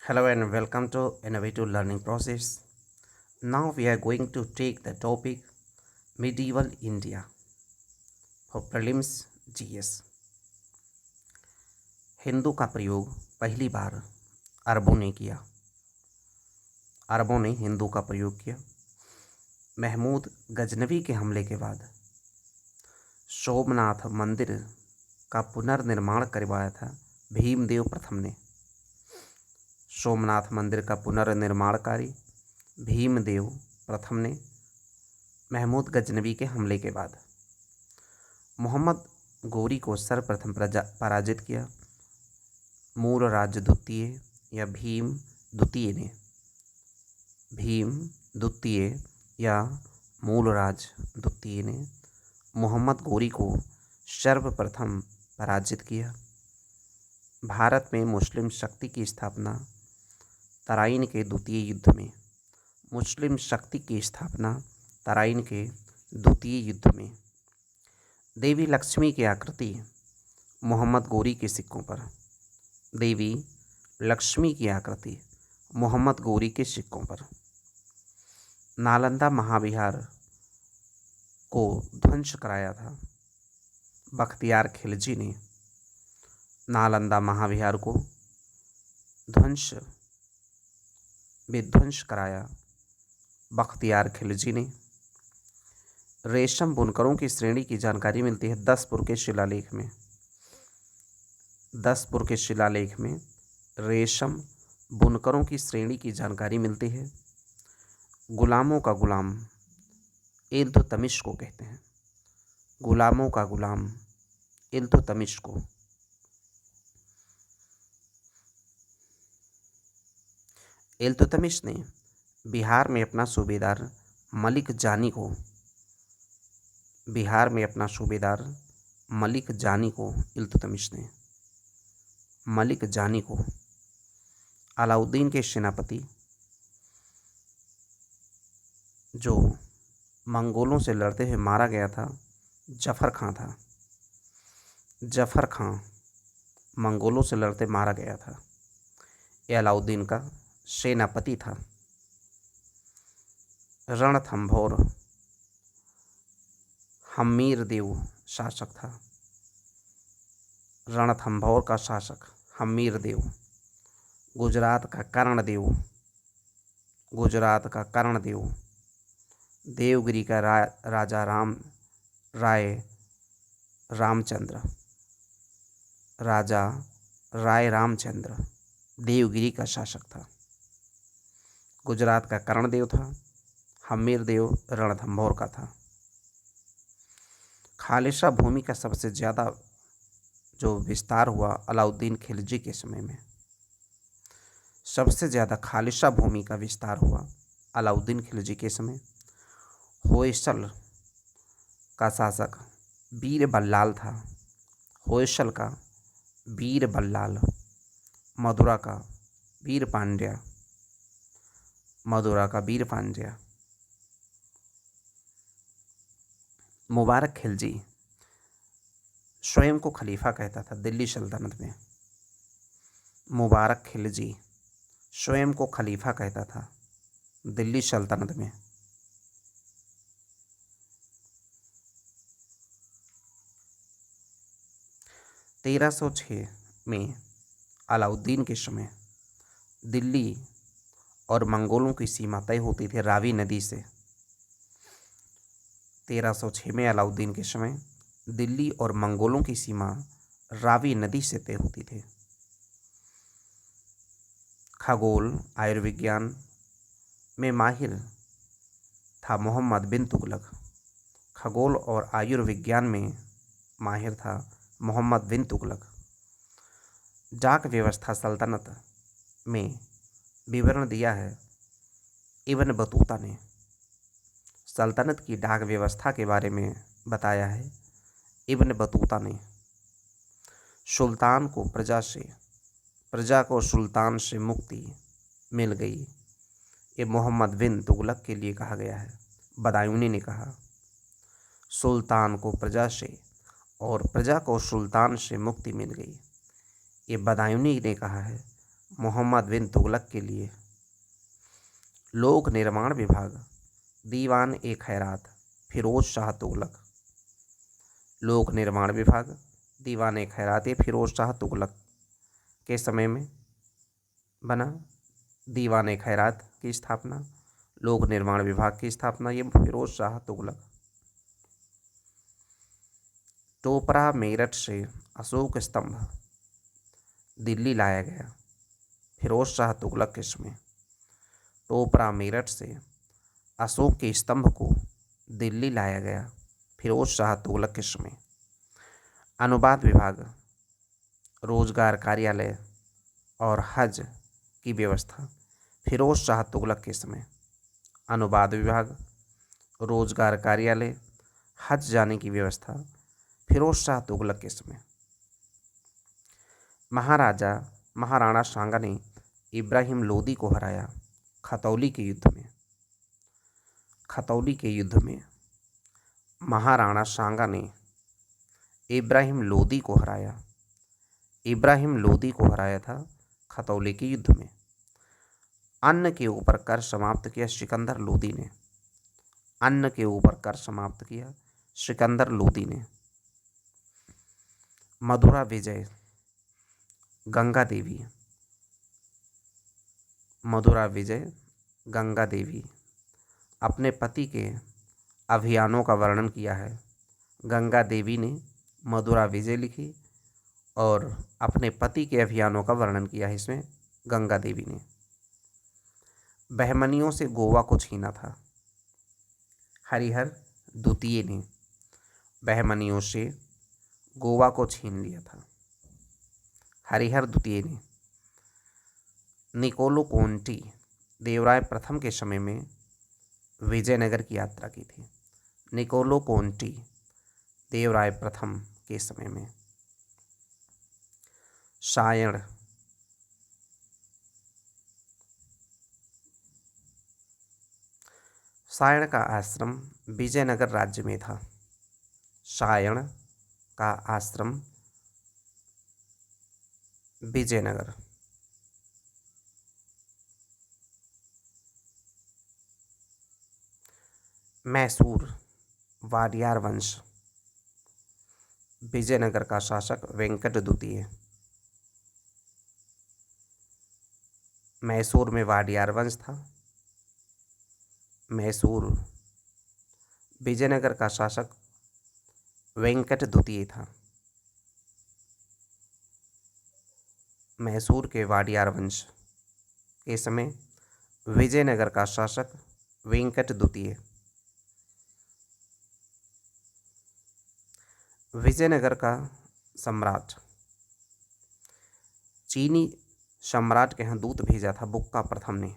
Hello and welcome to Innovative Learning Process. Now we are going to take the topic Medieval India for prelims GS. Hindu का प्रयोग पहली बार अरबों ने किया। अरबों ने हिंदू का प्रयोग किया। महमूद गजनवी के हमले के बाद सोमनाथ मंदिर का पुनर्निर्माण करवाया था भीमदेव प्रथम ने। सोमनाथ मंदिर का पुनर्निर्माण कार्य भीमदेव प्रथम ने महमूद गजनवी के हमले के बाद मोहम्मद गोरी को सर्वप्रथम पराजित किया। मूलराज द्वितीय या भीम द्वितीय या मूलराज द्वितीय ने मोहम्मद गोरी को सर्वप्रथम पराजित किया। भारत में मुस्लिम शक्ति की स्थापना तराइन के द्वितीय युद्ध में देवी लक्ष्मी की आकृति मोहम्मद गोरी के सिक्कों पर नालंदा महाविहार को ध्वंस कराया था बख्तियार खिलजी ने। नालंदा महाविहार को विध्वंस कराया बख्तियार खिलजी ने। रेशम बुनकरों की श्रेणी की जानकारी मिलती है दसपुर के शिलालेख में रेशम बुनकरों की श्रेणी की जानकारी मिलती है। गुलामों का गुलाम इल्तुतमिश को कहते हैं। गुलामों का गुलाम इल्तुतमिश को। इल्तुतमिश ने बिहार में अपना सूबेदार मलिक जानी को अलाउद्दीन के सेनापति जो मंगोलों से लड़ते हुए मारा गया था जफर खां मंगोलों से लड़ते मारा गया था। यह अलाउद्दीन का सेनापति था। रणथंभौर हम्मीरदेव शासक था। रणथंभौर का शासक हम्मीरदेव। गुजरात का कर्णदेव देवगिरी का राजा राय रामचंद्र देवगिरी का शासक था। गुजरात का कर्णदेव था। हम्मीरदेव रणथंभौर का था। खालिशा भूमि का सबसे ज़्यादा जो विस्तार हुआ अलाउद्दीन खिलजी के समय में। सबसे ज़्यादा खालिशा भूमि का विस्तार हुआ अलाउद्दीन खिलजी के समय। होयसल का शासक वीर बल्लाल था। होयसल का वीर बल्लाल। मदुरा का वीर पांड्या। मुबारक खिलजी स्वयं को खलीफा कहता था दिल्ली सल्तनत में। मुबारक खिलजी स्वयं को खलीफा कहता था दिल्ली सल्तनत में। तेरह सौ 6 में अलाउद्दीन के समय दिल्ली और मंगोलों की सीमा तय होती थी रावी नदी से। 1306 में अलाउद्दीन के समय दिल्ली और मंगोलों की सीमा रावी नदी से तय होती थी। खगोल आयुर्विज्ञान में माहिर था मोहम्मद बिन तुगलक। खगोल और आयुर्विज्ञान में माहिर था मोहम्मद बिन तुगलक। डाक व्यवस्था सल्तनत में विवरण दिया है इब्न बतूता ने। सल्तनत की डाक व्यवस्था के बारे में बताया है इब्न बतूता ने। सुल्तान को प्रजा को सुल्तान से मुक्ति मिल गई। ये मोहम्मद बिन तुगलक के लिए कहा गया है। बदायूनी ने कहा सुल्तान को प्रजा से और प्रजा को सुल्तान से मुक्ति मिल गई। ये बदायूनी ने कहा है। मोहम्मद बिन तुगलक के लिए। लोक निर्माण विभाग दीवान ए खैरात फिरोज शाह तुगलक। लोक निर्माण विभाग दीवान ए खैरात ये फिरोज शाह तुगलक के समय में बना। दीवान ए खैरात की स्थापना, लोक निर्माण विभाग की स्थापना ये फिरोज शाह तुगलक। टोपरा मेरठ से अशोक स्तंभ दिल्ली लाया गया, फिरोज शाह तुगलक के समय। टोपरा मेरठ से अशोक के स्तंभ को दिल्ली लाया गया, फिरोज शाह तुगलक के समय। अनुवाद विभाग रोजगार कार्यालय और हज की व्यवस्था फिरोज शाह तुगलक के समय। अनुवाद विभाग रोजगार कार्यालय हज जाने की व्यवस्था फिरोज शाह तुगलक के समय। महाराणा सांगा ने इब्राहिम लोदी को हराया खतौली के युद्ध में। खतौली के युद्ध में महाराणा सांगा ने इब्राहिम लोदी को हराया। इब्राहिम लोदी को हराया था खतौली के युद्ध में। अन्न के ऊपर कर समाप्त किया सिकंदर लोदी ने। अन्न के ऊपर कर समाप्त किया सिकंदर लोदी ने। मधुरा विजय गंगा देवी। मधुरा विजय गंगा देवी अपने पति के अभियानों का वर्णन किया है। गंगा देवी ने मधुरा विजय लिखी और अपने पति के अभियानों का वर्णन किया है इसमें गंगा देवी ने। बहमनियों से गोवा को छीना था हरिहर द्वितीय ने। बहमनियों से गोवा को छीन लिया था हरिहर द्वितीय ने। निकोलो कोंटी देवराय प्रथम के समय में विजयनगर की यात्रा की थी। निकोलो कोंटी देवराय प्रथम के समय में। सायण सायण का आश्रम विजयनगर राज्य में था। सायण का आश्रम विजयनगर। मैसूर वाडियार वंश विजयनगर का शासक वेंकट द्वितीय। मैसूर में वाडियार वंश था। मैसूर विजयनगर का शासक वेंकट द्वितीय था। मैसूर के वाडियार वंश के समय विजयनगर का शासक वेंकट द्वितीय। विजयनगर का सम्राट चीनी सम्राट के यहाँ दूत भेजा था बुक्का प्रथम ने।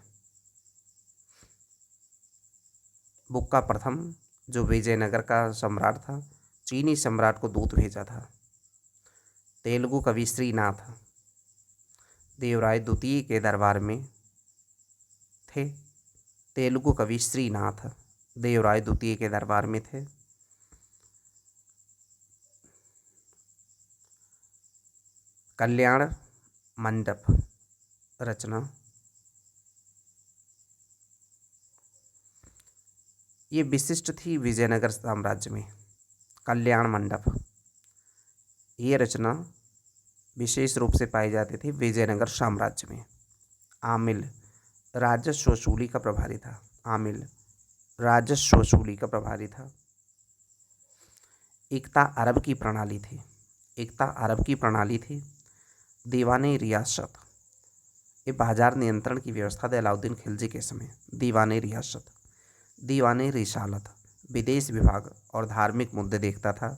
बुक्का प्रथम जो विजयनगर का सम्राट था चीनी सम्राट को दूत भेजा था। तेलुगु कवि श्रीनाथ देवराय द्वितीय के दरबार में थे। तेलुगु कवि श्रीनाथ देवराय द्वितीय के दरबार में थे। कल्याण मंडप रचना ये विशिष्ट थी विजयनगर साम्राज्य में। कल्याण मंडप ये रचना विशेष रूप से पाई जाती थी विजयनगर साम्राज्य में। आमिल राजस्व वसूली का प्रभारी था। आमिल राजस्व वसूली का प्रभारी था। इक्ता अरब की प्रणाली थी। इक्ता अरब की प्रणाली थी। दीवाने रियासत ये बाजार नियंत्रण की व्यवस्था थी अलाउद्दीन खिलजी के समय। दीवाने रियासत दीवाने रिसालत विदेश विभाग और धार्मिक मुद्दे देखता था।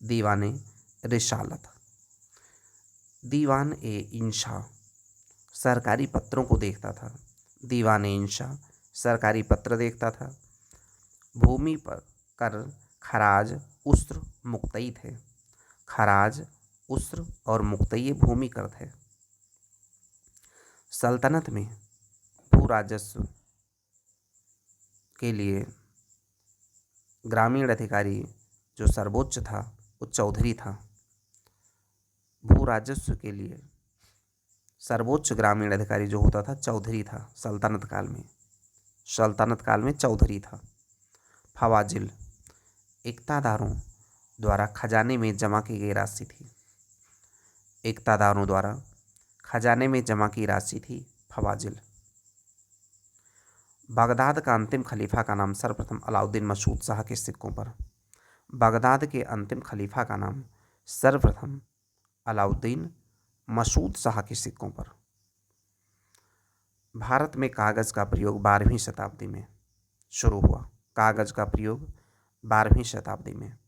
दीवाने रिसालत। दीवान ए इंशा सरकारी पत्रों को देखता था। दीवान ए इंशा सरकारी पत्र देखता था। भूमि पर कर खराज उस्र मुक्तई थे। खराज उस्र और मुक्तई भूमि कर थे। सल्तनत में भू राजस्व के लिए ग्रामीण अधिकारी जो सर्वोच्च था वो चौधरी था। भू राजस्व के लिए सर्वोच्च ग्रामीण अधिकारी जो होता था चौधरी था सल्तनत काल में। सल्तनत काल में चौधरी था। फवाजिल इक्तादारों द्वारा खजाने में जमा की गई राशि थी। इक्तादारों द्वारा खजाने में जमा की राशि थी फवाजिल। बगदाद का अंतिम खलीफा का नाम सर्वप्रथम अलाउद्दीन मसूद शाह के सिक्कों पर। बगदाद के अंतिम खलीफा का नाम सर्वप्रथम अलाउद्दीन मसूद शाह के सिक्कों पर। भारत में कागज़ का प्रयोग 12वीं शताब्दी में शुरू हुआ। कागज़ का प्रयोग 12वीं शताब्दी में।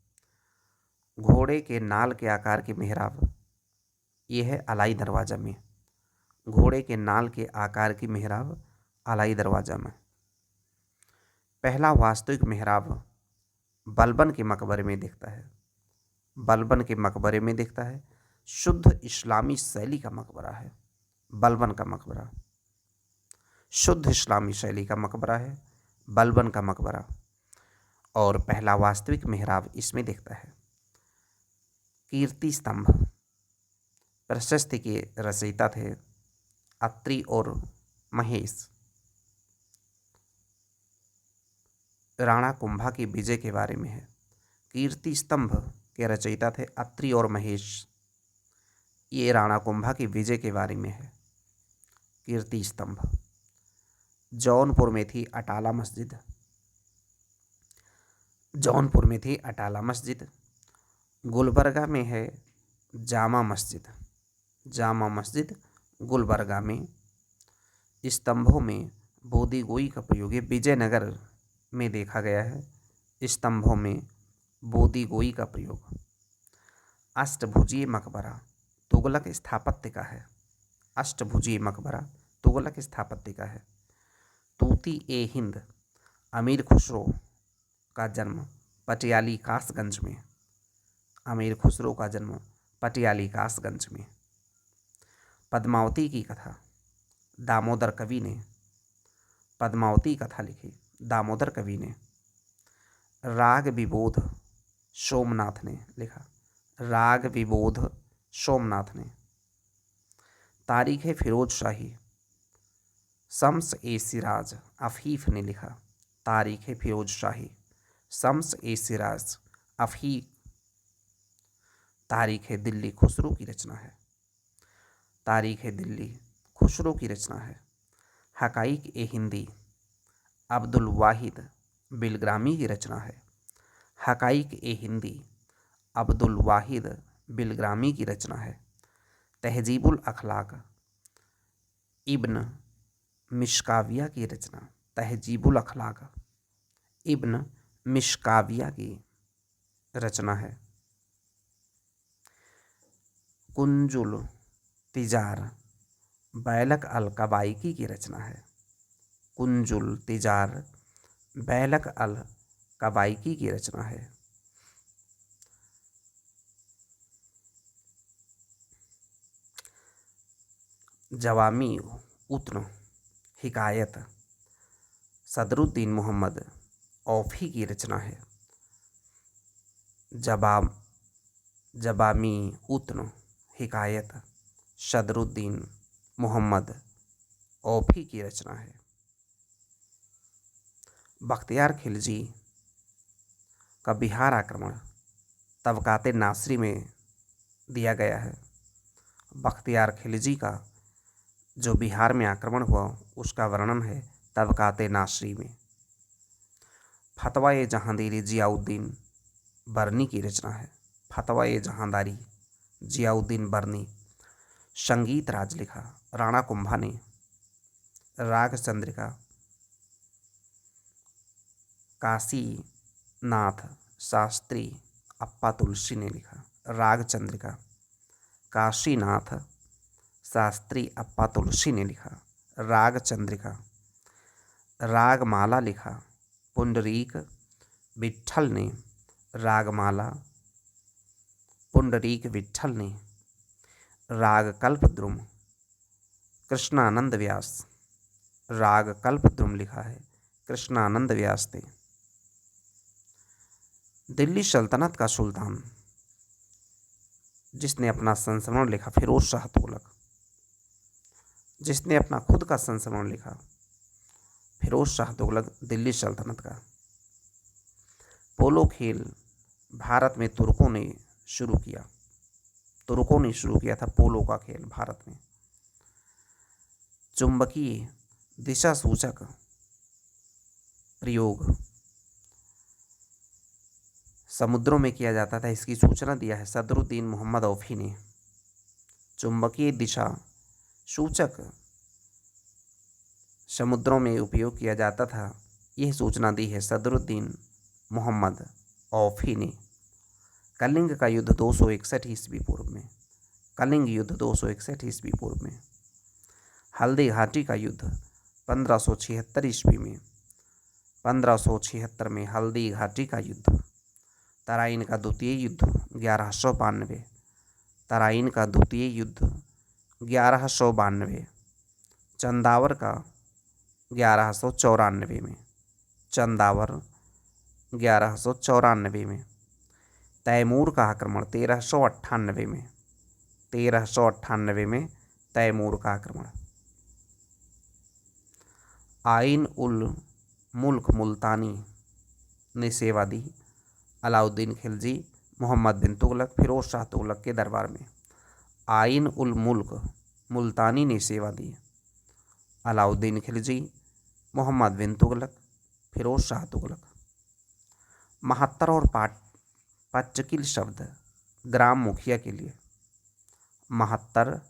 घोड़े के नाल के आकार की मेहराब, यह है अलाई दरवाज़ा में। घोड़े के नाल के आकार की मेहराब अलाई दरवाज़ा में। पहला वास्तविक मेहराब बलबन के मकबरे में दिखता है। बलबन के मकबरे में दिखता है। शुद्ध इस्लामी शैली का मकबरा है बलबन का मकबरा। शुद्ध इस्लामी शैली का मकबरा है बलबन का मकबरा। और पहला वास्तविक मेहराब इसमें दिखता है। कीर्ति स्तंभ प्रशस्ति के रचयिता थे अत्रि और महेश। राणा कुंभा की विजय के बारे में है। कीर्ति स्तंभ के रचयिता थे अत्रि और महेश। ये राणा कुंभा की विजय के बारे में है। कीर्ति स्तंभ। जौनपुर में थी अटाला मस्जिद। जौनपुर में थी अटाला मस्जिद। गुलबर्गा में है जामा मस्जिद। जामा मस्जिद गुलबर्गा में। स्तंभों में बोदी गोई का प्रयोग विजयनगर में देखा गया है। स्तंभों में बोदी गोई का प्रयोग। अष्टभुजीय मकबरा तुगलक स्थापत्य का है। अष्टभुजीय मकबरा तुगलक स्थापत्य का है। तूती ए हिंद अमीर खुसरो का जन्म पटियाली कासगंज में। अमीर खुसरो का जन्म पटियाली कासगंज में। पद्मावती की कथा दामोदर कवि ने पद्मावती कथा लिखी दामोदर कवि ने। राग विबोध सोमनाथ ने लिखा। राग विबोध सोमनाथ ने। तारीख फिरोज शाही शम्स ए सिराज अफीफ ने लिखा। तारीख फिरोज शाही शम्स ए सिराज अफीफ। तारीख दिल्ली खुसरो की रचना है। तारीख दिल्ली खुसरो की रचना है। हकाइक ए हिंदी अब्दुल वाहिद बिलग्रामी की रचना है। हकाइक ए हिंदी अब्दुल वाहिद बिलग्रामी की रचना है। तहजीबुल अखलाक इब्न मिशकाविया की रचना। तहजीबुल अखलाक इब्न मिशकाविया की रचना है। कुंजुल तिजार बैलक अल कबाइकी की रचना है। कुंजुल तिजार बैलक अल कबाइकी की रचना है। जवामी उतन हिकायत सदरुद्दीन मोहम्मद औफी की रचना है। जवामी उतन हिकायत सदरुद्दीन मोहम्मद औफी की रचना है। बख्तियार खिलजी का बिहार आक्रमण तबकाते नासरी में दिया गया है। बख्तियार खिलजी का जो बिहार में आक्रमण हुआ उसका वर्णन है तबकाते नासरी में। फतवा ए जहांदारी जियाउद्दीन बरनी की रचना है। फतवा ए जहांदारी जियाउद्दीन बरनी। संगीत राज लिखा राणा कुंभा ने। राग चंद्रिका काशीनाथ शास्त्री अप्पा तुलसी ने लिखा। राग चंद्रिका काशीनाथ शास्त्री अप्पा तुलसी ने लिखा। राग चंद्रिका। रागमाला लिखा पुंडरीक विट्ठल ने। रागमाला पुंडरीक विट्ठल ने। राग कल्पद्रुम कृष्णानंद व्यास। राग कल्पद्रुम लिखा है कृष्णानंद व्यास ने। दिल्ली सल्तनत का सुल्तान जिसने अपना संस्मरण लिखा फिरोज शाह तुगलक। जिसने अपना खुद का संस्मरण लिखा। फिरोज शाह तुगलक दिल्ली सल्तनत का। पोलो खेल भारत में तुर्कों ने शुरू किया। तुर्कों ने शुरू किया था पोलो का खेल भारत में। चुंबकीय दिशा सूचक प्रयोग समुद्रों में किया जाता था, इसकी सूचना दिया है सदरुद्दीन मोहम्मद औफी ने। चुंबकीय दिशा सूचक समुद्रों में उपयोग किया जाता था, यह सूचना दी है सदरुद्दीन मोहम्मद औफी ने। कलिंग का युद्ध 261 ईस्वी पूर्व में। कलिंग युद्ध 261 ईस्वी पूर्व में। हल्दी घाटी का युद्ध 1576 ईस्वी में। 1576 में हल्दी घाटी का युद्ध। तराइन का द्वितीय युद्ध 1192। तराइन का द्वितीय युद्ध 1192। चंदावर का 1194 में। चंदावर 1194 में। तैमूर का आक्रमण 1398 में। 1398 में तैमूर का आक्रमण। आइन उल मुल्क मुल्तानी ने सेवा दी अलाउद्दीन खिलजी, मोहम्मद बिन तुगलक, फिरोज शाह तुगलक के दरबार में। आइन उल मुल्क मुल्तानी ने सेवा दी अलाउद्दीन खिलजी, मोहम्मद बिन तुगलक, फिरोज शाह तुगलक। महत्तर और पट्टकिल शब्द ग्राम मुखिया के लिए। महत्तर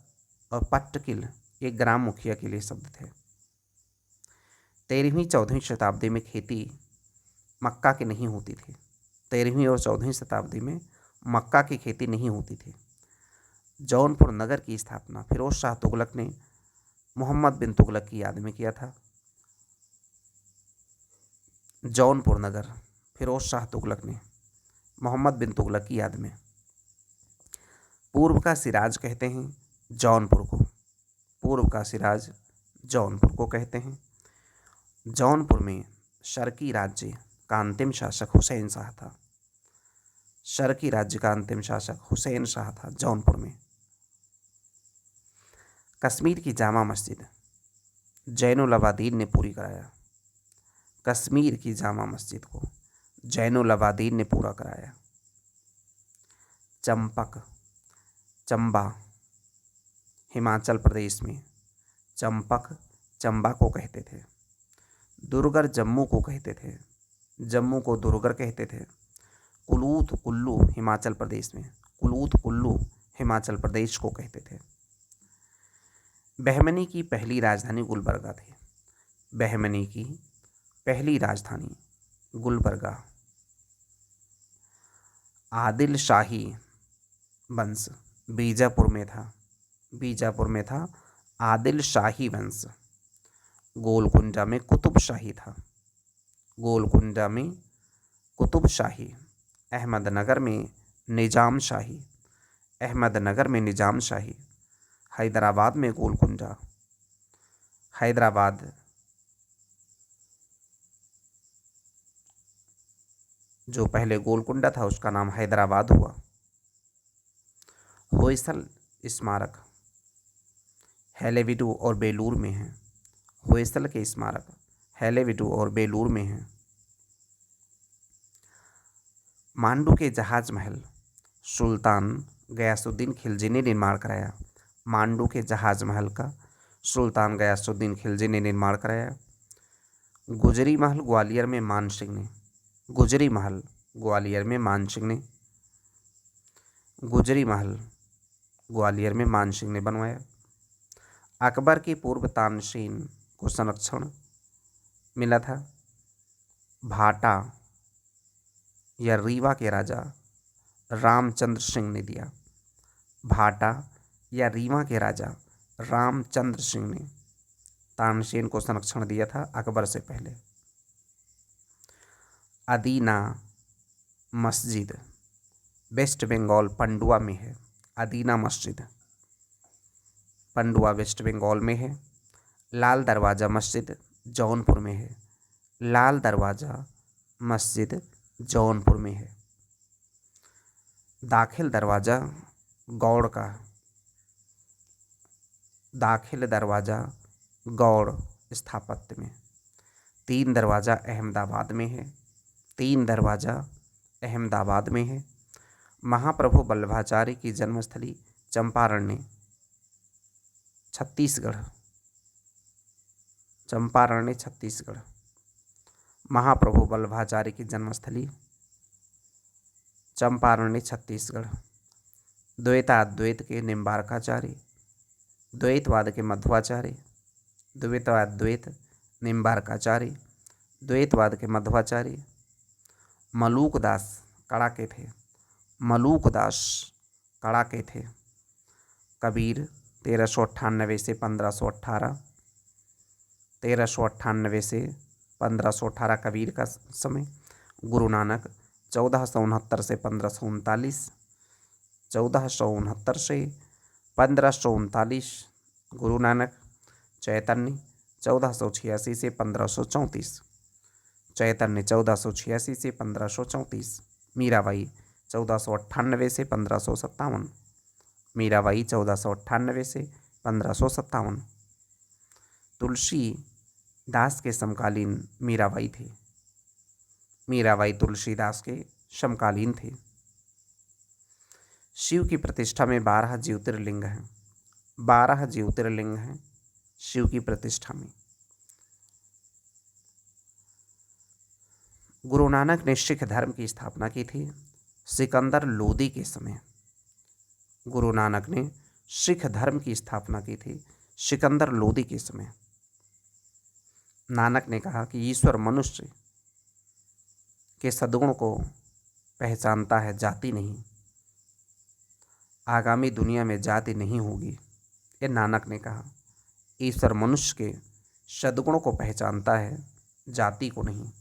और पट्टकिल ये ग्राम मुखिया के लिए शब्द थे। 13वीं-14वीं शताब्दी में खेती मक्का की नहीं होती थी। 13वीं और 14वीं शताब्दी में मक्का की खेती नहीं होती थी। जौनपुर नगर की स्थापना फिरोज शाह तुगलक ने मोहम्मद बिन तुगलक की याद में किया था। जौनपुर नगर फिरोज शाह तुगलक ने मोहम्मद बिन तुगलक की याद में। पूर्व का सिराज कहते हैं जौनपुर को। पूर्व का सिराज जौनपुर को कहते हैं। जौनपुर में शर्की राज्य का अंतिम शासक हुसैन शाह था। शर्की राज्य का अंतिम शासक हुसैन शाह था जौनपुर में। कश्मीर की जामा मस्जिद जैनुल अबादीन ने पूरी कराया। कश्मीर की जामा मस्जिद को जैनुल अबादीन ने पूरा कराया। चंपक चंबा हिमाचल प्रदेश में चंपक चंबा को कहते थे। दुर्गर जम्मू को कहते थे। जम्मू को दुर्गर कहते थे। कुलूत कुल्लू हिमाचल प्रदेश में कुलूत कुल्लू हिमाचल प्रदेश को कहते थे। बहमनी की पहली राजधानी गुलबर्गा थी। बहमनी की पहली राजधानी गुलबर्गा। आदिल शाही वंश बीजापुर में था। बीजापुर में था आदिल शाही वंश। गोलकुंडा में कुतुब शाही था। गोलकुंडा में कुतुब शाही। अहमदनगर में निजाम शाही। अहमदनगर में निजाम शाही। हैदराबाद में गोलकुंडा। हैदराबाद जो पहले गोलकुंडा था उसका नाम हैदराबाद हुआ। होयसल स्मारक हैलेविडू और बेलूर में है। होयसल के स्मारक हैलेविडू और बेलूर में है। मांडू के जहाज महल सुल्तान गयासुद्दीन खिलजी ने निर्माण कराया। मांडू के जहाज महल का सुल्तान गयासुद्दीन खिलजी ने निर्माण कराया। गुजरी महल ग्वालियर में मान सिंह ने। गुजरी महल ग्वालियर में मान सिंह ने। गुजरी महल ग्वालियर में मान सिंह ने बनवाया। अकबर के पूर्व तानसेन को संरक्षण मिला था। भाटा या रीवा के राजा रामचंद्र सिंह ने दिया। भाटा या रीवा के राजा रामचंद्र सिंह ने तानसेन को संरक्षण दिया था अकबर से पहले। अदीना मस्जिद वेस्ट बंगाल पंडुआ में है। अदीना मस्जिद पंडुआ वेस्ट बंगाल में है। लाल दरवाज़ा मस्जिद जौनपुर में है। लाल दरवाज़ा मस्जिद जौनपुर में है। दाखिल दरवाज़ा गौड़ का दाखिल दरवाज़ा गौड़ स्थापत्य में। 3 दरवाज़ा अहमदाबाद में है। 3 दरवाज़ा अहमदाबाद में है। महाप्रभु वल्लभाचार्य की जन्मस्थली चंपारण्य छत्तीसगढ़। चंपारण्य छत्तीसगढ़। महाप्रभु वल्लभाचार्य की जन्मस्थली चंपारण्य छत्तीसगढ़। द्वैताद्वैत के निम्बारकाचार्य, द्वैतवाद के मध्वाचार्य, द्वैताद्वैत निम्बारकाचार्य, द्वैतवाद के मध्वाचार्य मलूकदास कड़ाके थे। मलूकदास कड़ाके थे। कबीर 1398 से 1518, 1398 से 1518 कबीर का समय। गुरु नानक 1469 से 1539, 1469 से 1539 गुरु नानक। चैतन्य 1486 से 1534, चैतन्य 1486 से 1534। मीराबाई 1498 से 1557, मीराबाई 1498 से 1557। तुलसी दास के समकालीन मीराबाई थे। मीराबाई तुलसीदास के समकालीन थे। शिव की प्रतिष्ठा में 12 ज्योतिर्लिंग हैं। 12 ज्योतिर्लिंग हैं शिव की प्रतिष्ठा में। गुरु नानक ने सिख धर्म की स्थापना की थी सिकंदर लोदी के समय। गुरु नानक ने सिख धर्म की स्थापना की थी सिकंदर लोदी के समय। नानक ने कहा कि ईश्वर मनुष्य के सद्गुण को पहचानता है, जाति नहीं। आगामी दुनिया में जाति नहीं होगी, ये नानक ने कहा। ईश्वर मनुष्य के सद्गुण को पहचानता है, जाति को नहीं।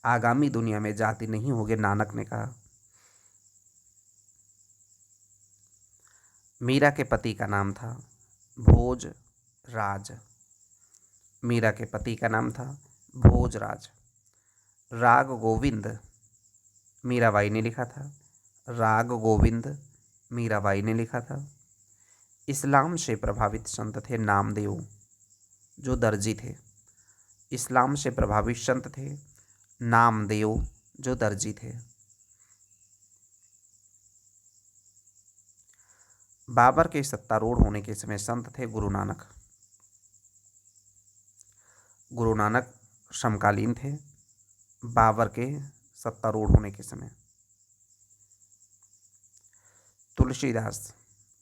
आगामी दुनिया में जाति नहीं होगी, नानक ने कहा। मीरा के पति का नाम था भोजराज। मीरा के पति का नाम था भोजराज। राग गोविंद मीराबाई ने लिखा था। राग गोविंद मीराबाई ने लिखा था। इस्लाम से प्रभावित संत थे नामदेव, जो दर्जी थे। इस्लाम से प्रभावित संत थे नामदेव, जो दर्जी थे। बाबर के सत्तारूढ़ होने के समय संत थे गुरु नानक। गुरु नानक समकालीन थे बाबर के सत्तारूढ़ होने के समय। तुलसीदास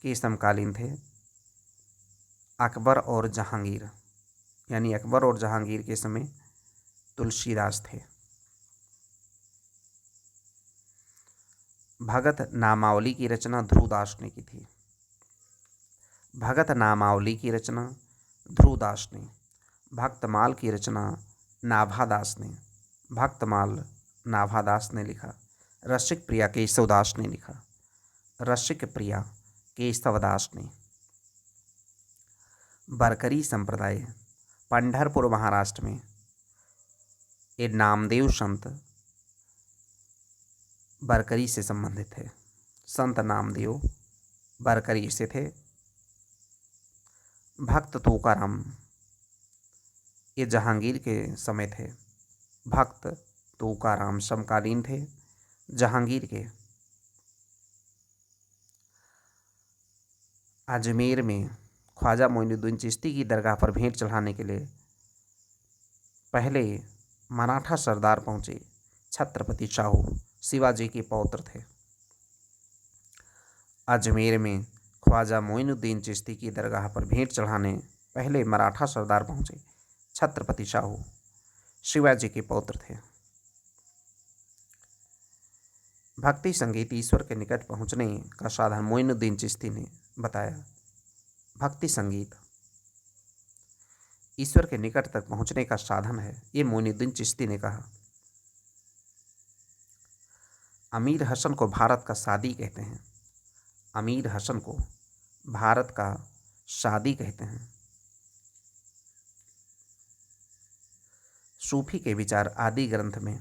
के समकालीन थे अकबर और जहांगीर, यानी अकबर और जहांगीर के समय तुलसीदास थे। भगत नामावली की रचना ध्रुवदास ने की थी। भगत नामावली की रचना ध्रुवदास ने। भक्तमाल की रचना नाभादास ने। भक्तमाल नाभादास ने लिखा। रसिक प्रिया केशवदास ने लिखा। रसिक प्रिया केशवदास ने। बरकरी संप्रदाय पंढरपुर महाराष्ट्र में ये नामदेव संत बरकरी से संबंधित है। संत नामदेव बरकरी से थे। भक्त तुकाराम ये जहांगीर के समय थे। भक्त तुकाराम समकालीन थे जहांगीर के। अजमेर में ख्वाजा मोइनुद्दीन चिश्ती की दरगाह पर भेंट चढ़ाने के लिए पहले मराठा सरदार पहुंचे। छत्रपति शाहू शिवाजी के पौत्र थे। अजमेर में ख्वाजा मोइनुद्दीन चिश्ती की दरगाह पर भेंट चढ़ाने पहले मराठा सरदार पहुंचे। छत्रपति शाहू शिवाजी के पौत्र थे। भक्ति संगीत ईश्वर के निकट पहुंचने का साधन मोइनुद्दीन चिश्ती ने बताया। भक्ति संगीत ईश्वर के निकट तक पहुंचने का साधन है, ये मोइनुद्दीन चिश्ती ने कहा। अमीर हसन को भारत का सादी कहते हैं। अमीर हसन को भारत का सादी कहते हैं। सूफी के विचार आदि ग्रंथ में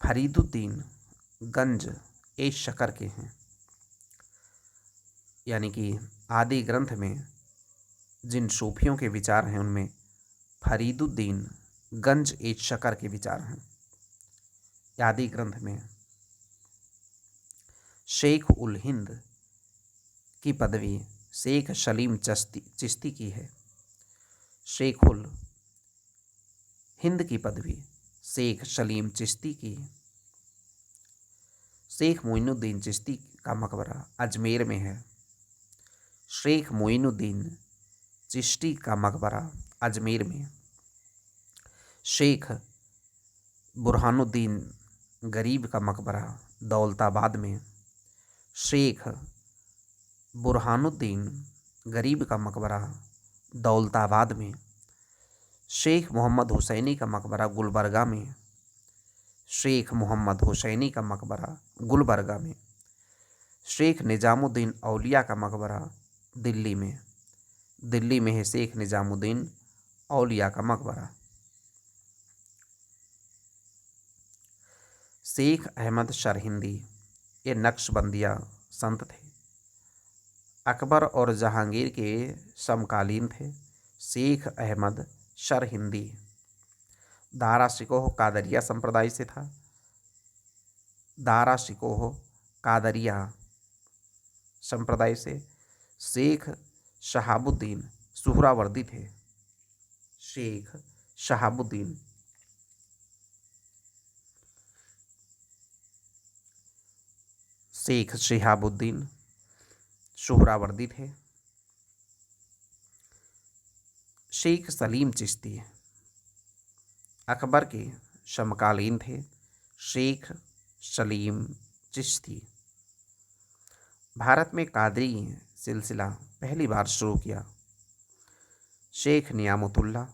फरीदुद्दीन गंज ए शकर के हैं। यानी कि आदि ग्रंथ में जिन सूफियों के विचार हैं उनमें फरीदुद्दीन गंज ए शकर के विचार हैं। आदि ग्रंथ में शेख उल हिंद की पदवी शेख सलीम चिश्ती की है। शेख उल हिंद की पदवी शेख सलीम चिश्ती की। शेख मोइनुद्दीन चिश्ती का मकबरा अजमेर में है। शेख मोइनुद्दीन चिश्ती का मकबरा अजमेर में। शेख बुरहानुद्दीन गरीब का मकबरा दौलताबाद में। शेख बुरहानुद्दीन गरीब का मकबरा दौलताबाद में। शेख मोहम्मद हुसैनी का मकबरा गुलबर्गा में। शेख मोहम्मद हुसैनी का मकबरा गुलबर्गा में। शेख निजामुद्दीन औलिया का मकबरा दिल्ली में। दिल्ली में है शेख निजामुद्दीन औलिया का मकबरा। शेख अहमद सरहिंदी ये नक्शबंदिया संत थे। अकबर और जहांगीर के समकालीन थे। शेख अहमद सरहिंदी दारा शिकोह कादरिया संप्रदाय से था। दारा शिकोह कादरिया संप्रदाय से। शेख शहाबुद्दीन सुहरावर्दी थे। शेख शहाबुद्दीन शेख शिहाबुद्दीन सुहरावर्दी थे। शेख सलीम चिश्ती अकबर के समकालीन थे। शेख सलीम चिश्ती भारत में कादरी सिलसिला पहली बार शुरू किया। शेख नियामतुल्लाह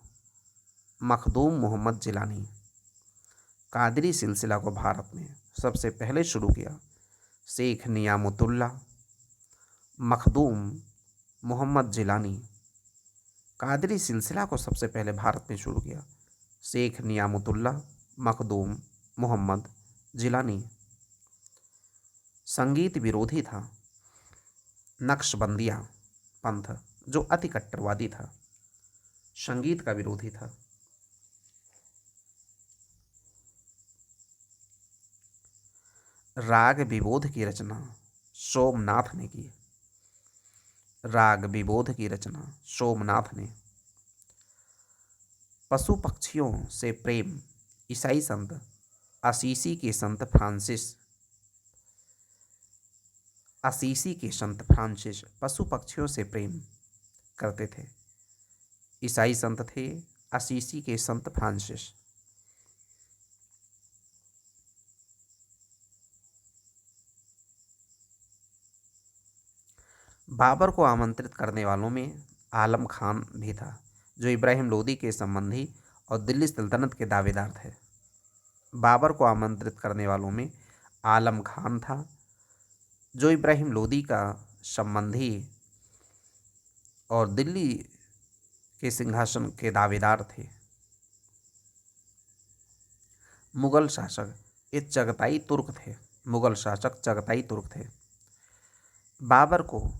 मखदूम मोहम्मद जिलानी कादरी सिलसिला को भारत में सबसे पहले शुरू किया। शेख नियामतुल्लाह मखदूम मोहम्मद जिलानी कादरी सिलसिला को सबसे पहले भारत में शुरू किया। शेख नियामतुल्लाह मखदूम मोहम्मद जिलानी संगीत विरोधी था। नक्शबंदिया पंथ जो अति कट्टरवादी था, संगीत का विरोधी था। राग विबोध की रचना सोमनाथ ने की। राग विबोध की रचना सोमनाथ ने। पशु पक्षियों से प्रेम ईसाई संत असीसी के संत फ्रांसिस पशु पक्षियों से प्रेम करते थे। ईसाई संत थे असीसी के संत फ्रांसिस। बाबर को आमंत्रित करने वालों में आलम खान भी था, जो इब्राहिम लोदी के संबंधी और दिल्ली सल्तनत के दावेदार थे। बाबर को आमंत्रित करने वालों में आलम खान था, जो इब्राहिम लोदी का संबंधी और दिल्ली के सिंहासन के दावेदार थे। मुगल शासक ये चगताई तुर्क थे। मुगल शासक चगताई तुर्क थे। बाबर को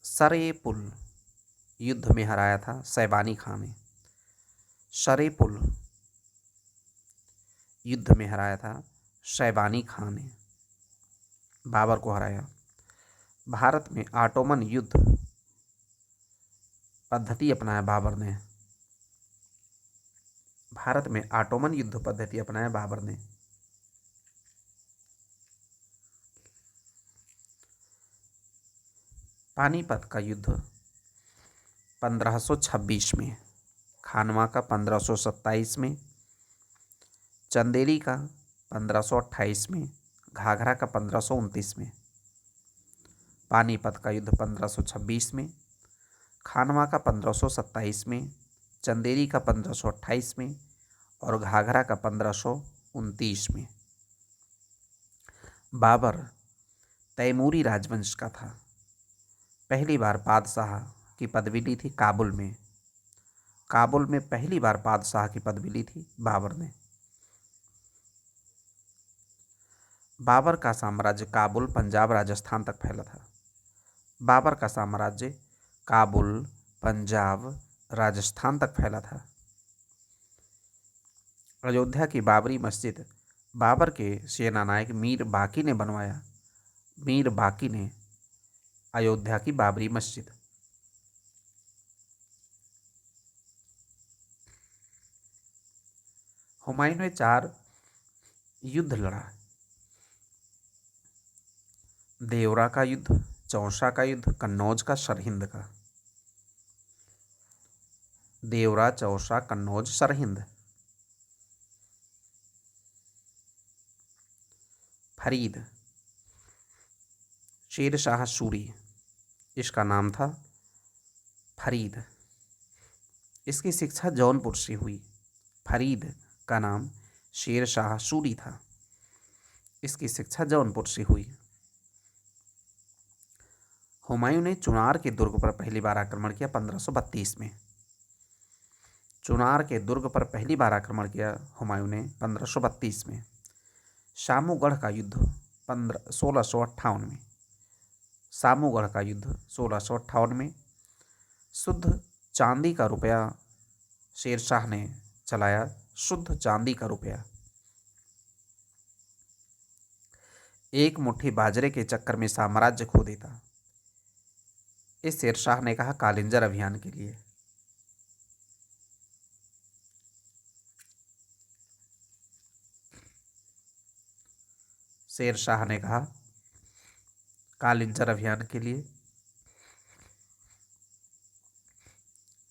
सरेपुल युद्ध में हराया था शैबानी खान ने। सरेपुल युद्ध में हराया था शैबानी खान ने बाबर को हराया। भारत में ऑटोमन युद्ध पद्धति अपनाया बाबर ने। भारत में ऑटोमन युद्ध पद्धति अपनाया बाबर ने। पानीपत का युद्ध 1526 में, खानवा का 1527 में, चंदेरी का 1528 में, घाघरा का 1529 में। पानीपत का युद्ध 1526 में, खानवा का 1527 में, चंदेरी का 1528 में और घाघरा का 1529 में। बाबर तैमूरी राजवंश का था। पहली बार बादशाह की पदवी ली थी काबुल में। काबुल में पहली बार बादशाह की पदवी ली थी बाबर ने। बाबर का साम्राज्य काबुल, पंजाब, राजस्थान तक फैला था। बाबर का साम्राज्य काबुल, पंजाब, राजस्थान तक फैला था। अयोध्या की बाबरी मस्जिद बाबर के सेनानायक मीर बाकी ने बनवाया। मीर बाकी ने अयोध्या की बाबरी मस्जिद। हुमायूं ने 4 युद्ध लड़ा। देवरा का युद्ध, चौसा का युद्ध, कन्नौज का, सरहिंद का। देवरा, चौसा, कन्नौज, सरहिंद। फरीद, शेर शाह सूरी, इसका नाम था फरीद। इसकी शिक्षा जौनपुर से हुई। फरीद का नाम शेर शाह सूरी था। इसकी शिक्षा जौनपुर से हुई। हुमायूं ने चुनार के दुर्ग पर पहली बार आक्रमण किया 1532 में। चुनार के दुर्ग पर पहली बार आक्रमण किया हुमायूं ने 1532 में। शामूगढ़ का युद्ध 1658 में। शामूगढ़ का युद्ध 1658 में। शुद्ध चांदी का रुपया शेरशाह ने चलाया। शुद्ध चांदी का रुपया। एक मुट्ठी बाजरे के चक्कर में साम्राज्य खो देता, इस शेरशाह ने कहा कालिंजर अभियान के लिए। शेरशाह ने कहा कालिंजर अभियान के लिए।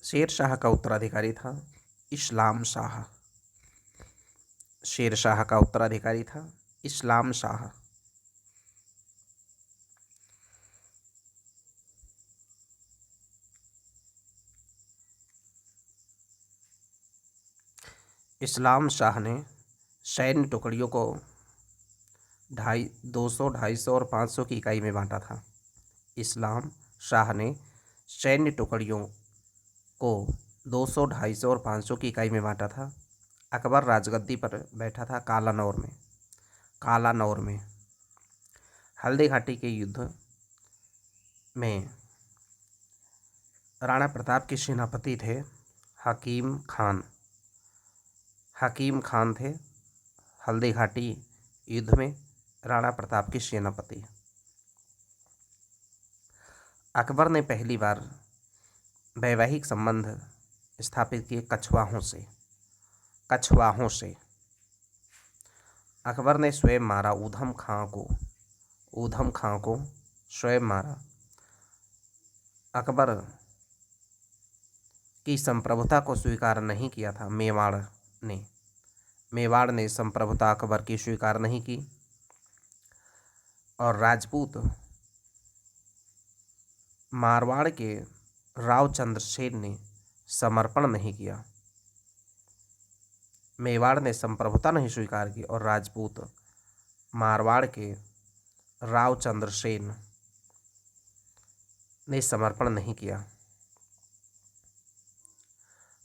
शेरशाह का उत्तराधिकारी था इस्लाम शाह। शेरशाह का उत्तराधिकारी था इस्लाम शाह। इस्लाम शाह ने सैन्य टुकड़ियों को 200, 250 और 500 की इकाई में बांटा था। इस्लाम शाह ने सैन्य टुकड़ियों को 200, 250 और 500 की इकाई में बांटा था। अकबर राजगद्दी पर बैठा था कालानौर में। कालानौर में हल्दी घाटी के युद्ध में राणा प्रताप के सेनापति थे हकीम खान। हकीम खान थे हल्दी घाटी युद्ध में राणा प्रताप के सेनापति। अकबर ने पहली बार वैवाहिक संबंध स्थापित किए कछवाहों से। कछवाहों से अकबर ने स्वयं मारा ऊधम खां को। ऊधम खां को स्वयं मारा। अकबर की संप्रभुता को स्वीकार नहीं किया था मेवाड़ ने। मेवाड़ ने संप्रभुता अकबर की स्वीकार नहीं की और राजपूत मारवाड़ के राव चंद्रसेन ने समर्पण नहीं किया। मेवाड़ ने संप्रभुता नहीं स्वीकार की और राजपूत मारवाड़ के राव चंद्रसेन ने समर्पण नहीं किया।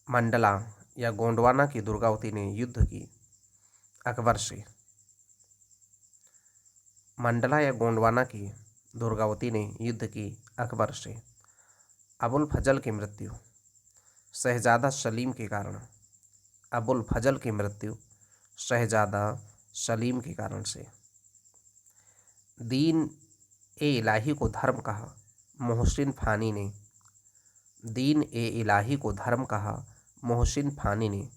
मंडला या गोंडवाना की दुर्गावती ने युद्ध की अकबर से। मंडला या गोंडवाना की दुर्गावती ने युद्ध की अकबर से। अबुल फजल की मृत्यु शहजादा सलीम के कारण। अबुल फजल की मृत्यु शहजादा सलीम के कारण से। दीन ए इलाही को धर्म कहा मोहसिन फानी ने। दीन ए इलाही को धर्म कहा मोहसिन फानी ने।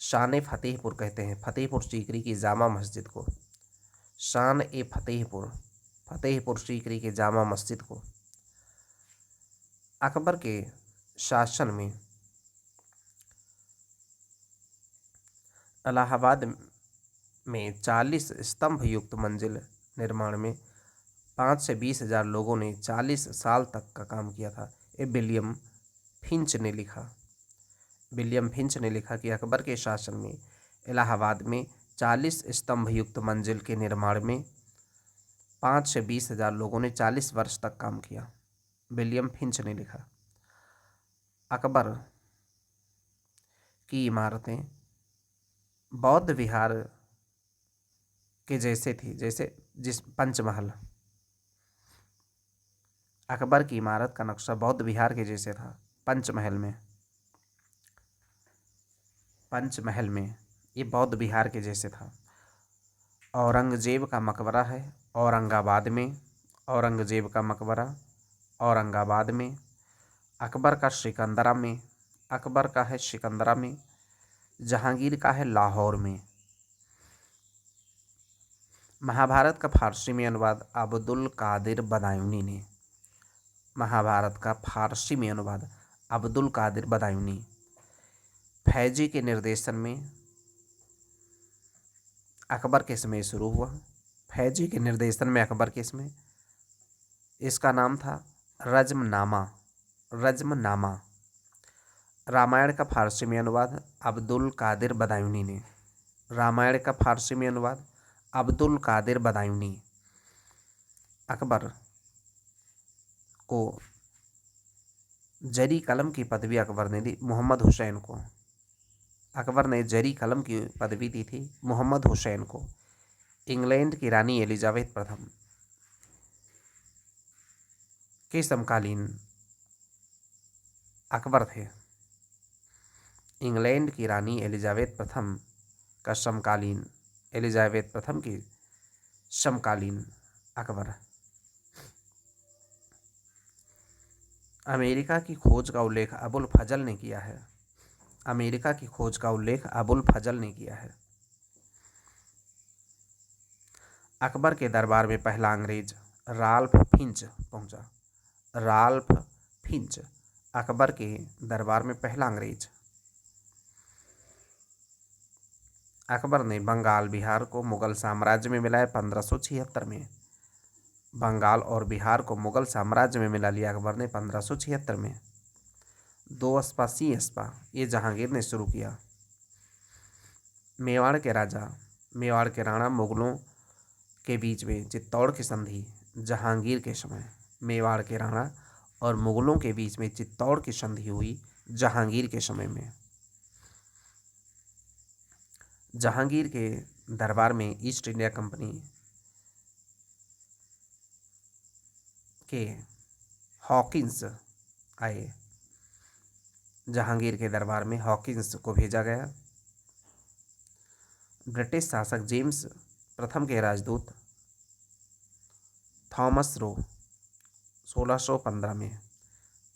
शान ए फतेहपुर कहते हैं फतेहपुर सीकरी की जामा मस्जिद को। शान ए फतेहपुर, फतेहपुर सीकरी की जामा मस्जिद को। अकबर के शासन में इलाहाबाद में 40 स्तंभ युक्त मंजिल निर्माण में 5 से 20 हजार लोगों ने 40 साल तक का काम किया था। ये विलियम फिंच ने लिखा। विलियम फिंच ने लिखा कि अकबर के शासन में इलाहाबाद में 40 स्तंभ युक्त मंजिल के निर्माण में 5 से 20 हजार लोगों ने 40 वर्ष तक काम किया। विलियम फिंच ने लिखा। अकबर की इमारतें बौद्ध विहार के जैसे थी, जैसे जिस पंचमहल अकबर की इमारत का नक्शा बौद्ध विहार के जैसे था। पंचमहल में ये बौद्ध विहार के जैसे था। औरंगजेब का मकबरा है औरंगाबाद में। औरंगजेब का मकबरा औरंगाबाद में। अकबर का सिकंदरा में। अकबर का है सिकंदरा में। जहांगीर का है लाहौर में। महाभारत का फारसी में अनुवाद अब्दुल कादिर बदायूनी ने। महाभारत का फारसी में अनुवाद अब्दुल कादिर बदायूनी। फैजी के निर्देशन में अकबर के समय शुरू हुआ। फैजी के निर्देशन में अकबर के समय इसका नाम था रज्मनामा। रज्मनामा। रामायण का फारसी में अनुवाद अब्दुल कादिर बदायूनी ने। रामायण का फारसी में अनुवाद अब्दुल कादिर बदायूनी। अकबर को जरी कलम की पदवी अकबर ने दी मोहम्मद हुसैन को। अकबर ने जरी कलम की पदवी दी थी मोहम्मद हुसैन को। इंग्लैंड की रानी एलिजाबेथ प्रथम के समकालीन अकबर थे। इंग्लैंड की रानी एलिजाबेथ प्रथम का समकालीन एलिजाबेथ प्रथम की समकालीन अकबर। अमेरिका की खोज का उल्लेख अबुल फजल ने किया है। अमेरिका की खोज का उल्लेख अबुल फजल ने किया है। अकबर के दरबार में पहला अंग्रेज राल्फ फिंच पहुंचा। राल्फ फिंच अकबर के दरबार में पहला अंग्रेज। अकबर ने बंगाल बिहार को मुगल साम्राज्य में मिलाया 1576 में। बंगाल और बिहार को मुगल साम्राज्य में मिला लिया अकबर ने 1576 में। 2 अस्पा सी अस्पा ये जहांगीर ने शुरू किया। मेवाड़ के राजा मेवाड़ के राणा मुगलों के बीच में चित्तौड़ की संधि जहांगीर के समय। मेवाड़ के राणा और मुगलों के बीच में चित्तौड़ की संधि हुई जहांगीर के समय में। जहांगीर के दरबार में ईस्ट इंडिया कंपनी के हॉकिंस आए। जहांगीर के दरबार में हॉकिंस को भेजा गया। ब्रिटिश शासक जेम्स प्रथम के राजदूत थॉमस रो 1615 में।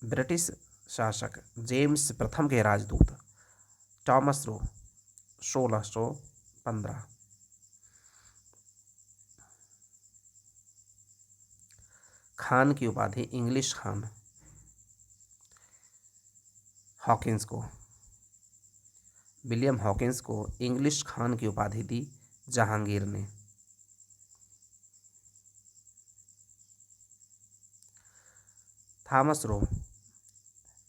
ब्रिटिश शासक जेम्स प्रथम के राजदूत थॉमस रो 1615। खान की उपाधि इंग्लिश खान हॉकिंस को। विलियम हॉकिंस को इंग्लिश खान की उपाधि दी जहांगीर ने। थॉमस रो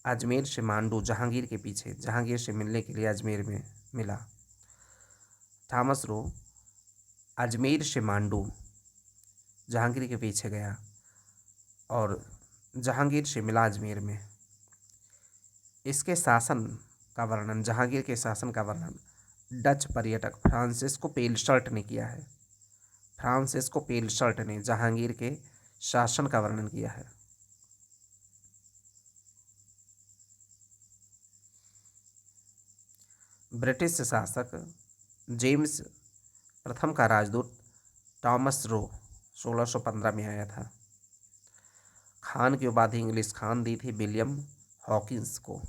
अजमेर से मांडू जहांगीर के पीछे जहांगीर से मिलने के लिए अजमेर में मिला। थॉमस रो अजमेर से मांडू जहांगीर के पीछे गया और जहांगीर से मिला अजमेर में। इसके शासन का वर्णन जहांगीर के शासन का वर्णन डच पर्यटक फ्रांसिस्को पेलशर्ट ने किया है। फ्रांसिस्को पेलशर्ट ने जहांगीर के शासन का वर्णन किया है। ब्रिटिश शासक जेम्स प्रथम का राजदूत थॉमस रो 1615 में आया था। खान की उपाधि इंग्लिश खान दी थी विलियम हॉकिंस को।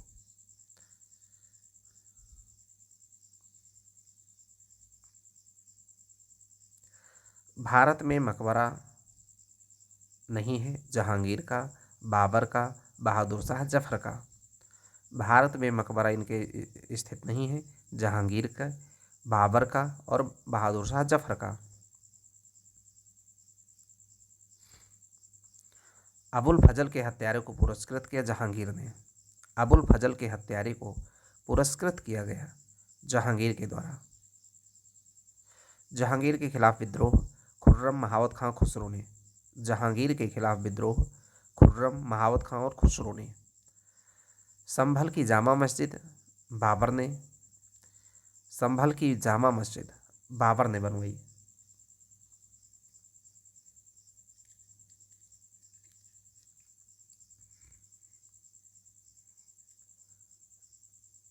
भारत में मकबरा नहीं है जहांगीर का, बाबर का, बहादुर शाह जफर का। भारत में मकबरा इनके स्थित नहीं है जहांगीर का, बाबर का और बहादुर शाह जफर का। अबुल फजल के हत्यारे को पुरस्कृत किया जहांगीर ने। अबुल फजल के हत्यारे को पुरस्कृत किया गया जहांगीर के द्वारा। जहांगीर के खिलाफ विद्रोह खुर्रम महावत खां खुसरो ने। जहांगीर के खिलाफ विद्रोह खुर्रम महावत खां और खुसरो ने। संभल की जामा मस्जिद बाबर ने। संभल की जामा मस्जिद बाबर ने बनवाई।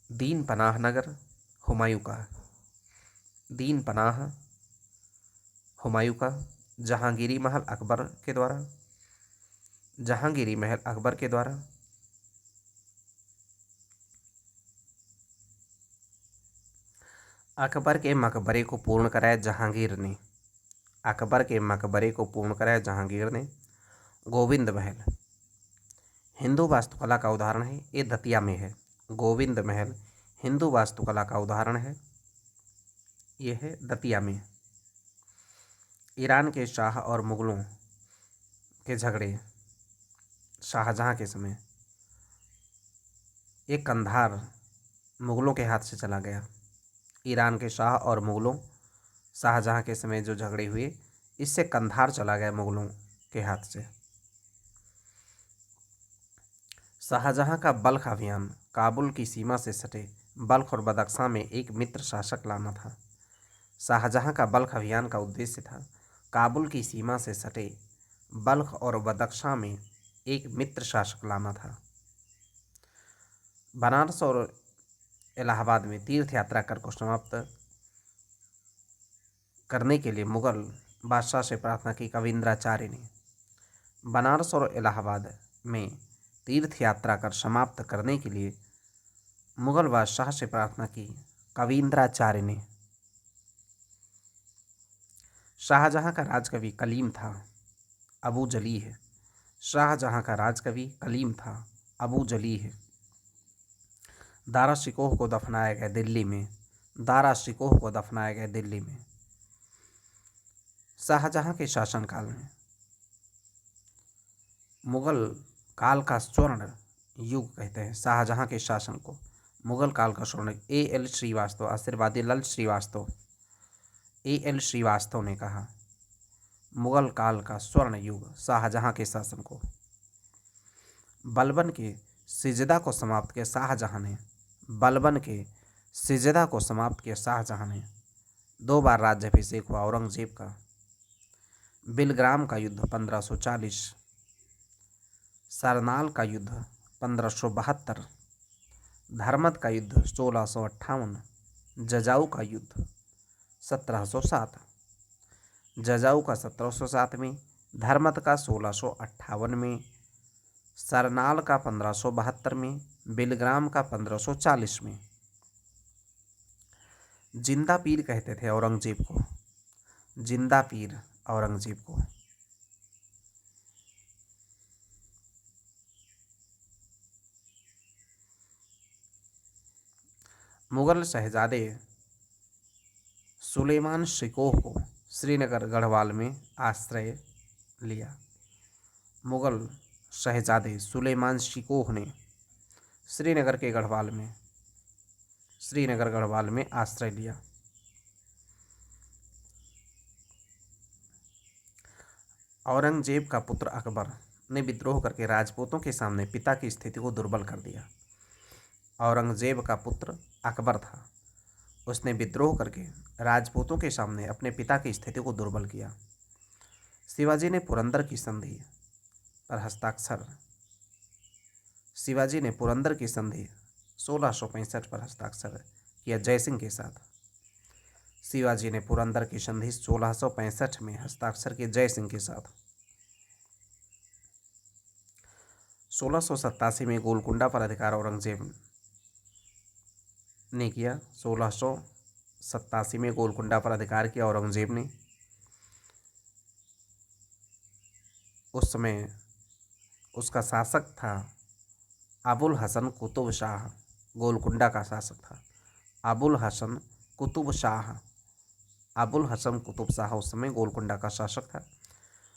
दीन पनाह नगर हुमायूं का, दीन पनाह हुमायूं का। जहांगीरी महल अकबर के द्वारा, जहांगीरी महल अकबर के द्वारा। अकबर के मकबरे को पूर्ण कराया जहांगीर ने, अकबर के मकबरे को पूर्ण कराया जहांगीर ने। गोविंद महल हिंदू वास्तुकला का उदाहरण है, ये दतिया में है। गोविंद महल हिंदू वास्तुकला का उदाहरण है, ये है दतिया में। ईरान के शाह और मुगलों के झगड़े, शाहजहां के समय एक कंधार मुगलों के हाथ से चला गया। ईरान के शाह और मुगलों, शाहजहां के समय जो झगड़े हुए, इससे कंधार चला गया मुगलों के हाथ से। शाहजहां का बल्ख अभियान, काबुल की सीमा से सटे बल्ख और बदख्शां में एक मित्र शासक लाना था। शाहजहां का बल्ख अभियान का उद्देश्य था काबुल की सीमा से सटे बल्ख और बदख्शां में एक मित्र शासक लाना था। बनारस और इलाहाबाद में तीर्थ यात्रा कर को समाप्त करने के लिए मुगल बादशाह से प्रार्थना की कवींद्राचार्य ने। बनारस और इलाहाबाद में तीर्थ यात्रा कर समाप्त करने के लिए मुगल बादशाह से प्रार्थना की कवींद्राचार्य ने। शाहजहां का राजकवि कलीम था, अबू जली है। शाहजहां का राजकवि कलीम था, अबू जली है। दारा शिकोह को दफनाया गया दिल्ली में, दारा शिकोह को दफनाया गया दिल्ली में। शाहजहां के शासनकाल में मुगल काल का स्वर्ण युग कहते हैं शाहजहां के शासन को, मुगल काल का स्वर्ण। A.L. श्रीवास्तव, आशीर्वादी लल श्रीवास्तव, A.L. श्रीवास्तव ने कहा मुगल काल का स्वर्ण युग शाहजहां के शासन को। बलबन के सिजदा को समाप्त किया शाहजहां ने, बलबन के सिजदा को समाप्त किया शाहजहां ने। 2 बार राज्याभिषेक हुआ औरंगजेब का। बिलग्राम का युद्ध 1540, सरनाल का युद्ध 1572, धर्मत का युद्ध 1658, जजाऊ का युद्ध 1707, जजाऊ का 1707 में, धर्मत का 1658 में, सरनाल का 1572 में, बिलग्राम का 1540 में। जिंदा पीर कहते थे औरंगजेब को, जिंदा पीर औरंगजेब को। मुगल शहजादे सुलेमान शिकोह को श्रीनगर गढ़वाल में आश्रय लिया। मुगल शहजादे सुलेमान शिकोह ने श्रीनगर गढ़वाल में आश्रय लिया। औरंगजेब का पुत्र अकबर ने विद्रोह करके राजपूतों के सामने पिता की स्थिति को दुर्बल कर दिया। औरंगजेब का पुत्र अकबर था, उसने विद्रोह करके राजपूतों के सामने अपने पिता की स्थिति को दुर्बल किया। शिवाजी ने पुरंदर की संधि पर हस्ताक्षर, शिवाजी ने पुरंदर की संधि 1665 पर हस्ताक्षर किया जयसिंह के साथ। शिवाजी ने पुरंदर की संधि 1665 में हस्ताक्षर किए जयसिंह के साथ। 1687 में गोलकुंडा पर अधिकार औरंगजेब ने किया। 1687 में गोलकुंडा पर अधिकार किया औरंगजेब ने। उस समय उसका शासक था अबुल हसन कुतुब शाह, गोलकुंडा का शासक था अबुल हसन कुतुब शाह। अबुल हसन कुतुब शाह उस समय गोलकुंडा का शासक था।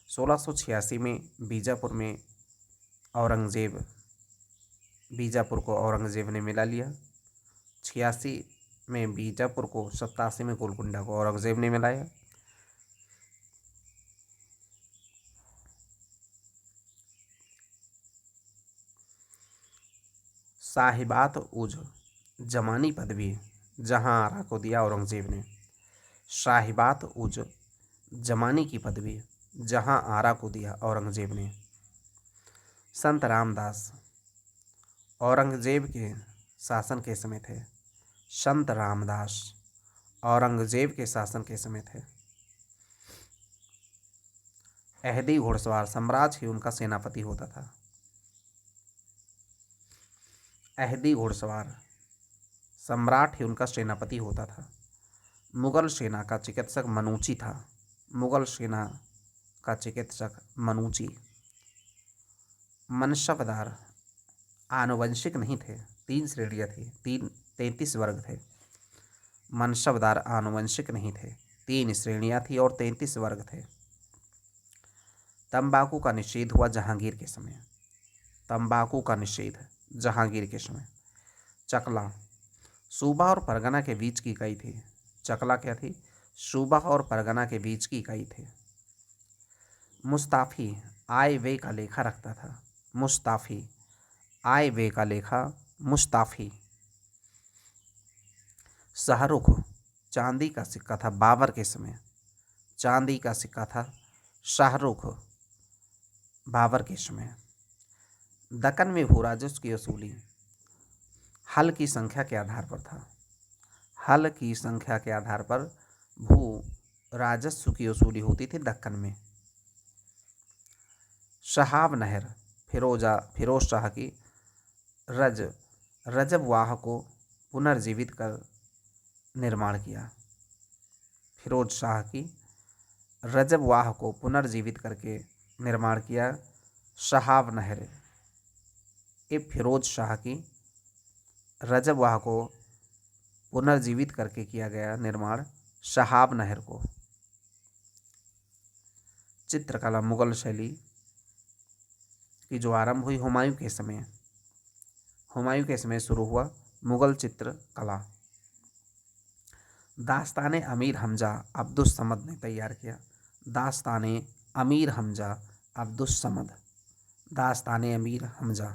1686 में बीजापुर को औरंगजेब ने मिला लिया। 86 में बीजापुर को, 87 में गोलकुंडा को औरंगजेब ने मिलाया। साहिबात उज जमानी पदवी जहां आरा को दिया औरंगजेब ने। साहिबात उज जमानी की पदवी जहां आरा को दिया औरंगजेब ने। संत रामदास औरंगजेब के शासन के समय थे। संत रामदास औरंगजेब के शासन के समय थे। अहदी घुड़सवार सम्राट ही उनका सेनापति होता था। अहदी घुड़सवार सम्राट ही उनका सेनापति होता था। मुगल सेना का चिकित्सक मनूची था। मुगल सेना का चिकित्सक मनूची। मनसबदार आनुवंशिक नहीं थे। 3 श्रेणियाँ थी, 33 वर्ग थे। मनसबदार आनुवंशिक नहीं थे, 3 श्रेणियाँ थी और 33 वर्ग थे। तंबाकू का निषेध हुआ जहांगीर के समय। तंबाकू का निषेध जहांगीर के समय। चकला सूबा और परगना के बीच की इकाई थी। चकला क्या थी? सूबा और परगना के बीच की इकाई थी। मुस्ताफी आय व्यय का लेखा रखता था। मुस्ताफी आय व्यय का लेखा मुस्ताफी। शाहरुख चांदी का सिक्का था बाबर के समय। चांदी का सिक्का था शाहरुख बाबर के समय। दक्कन में भू राजस्व की वसूली हल की संख्या के आधार पर था। हल की संख्या के आधार पर भू राजस्व की वसूली होती थी दक्कन में। शहाब नहर फिरोज शाह की रजब वाह को पुनर्जीवित कर निर्माण किया। फिरोज शाह की रजब वाह को पुनर्जीवित करके निर्माण किया। शहाब नहर ये फिरोज शाह की रजब वाह को पुनर्जीवित करके किया गया निर्माण शहाब नहर को। चित्रकला मुगल शैली की जो आरंभ हुई हुमायूं के समय। हुमायूं के समय शुरू हुआ मुगल चित्रकला। दास्ताने अमीर हमजा अब्दुस समद ने तैयार किया। दास्ताने अमीर हमजा अब्दुस समद। दास्ताने अमीर हमजा।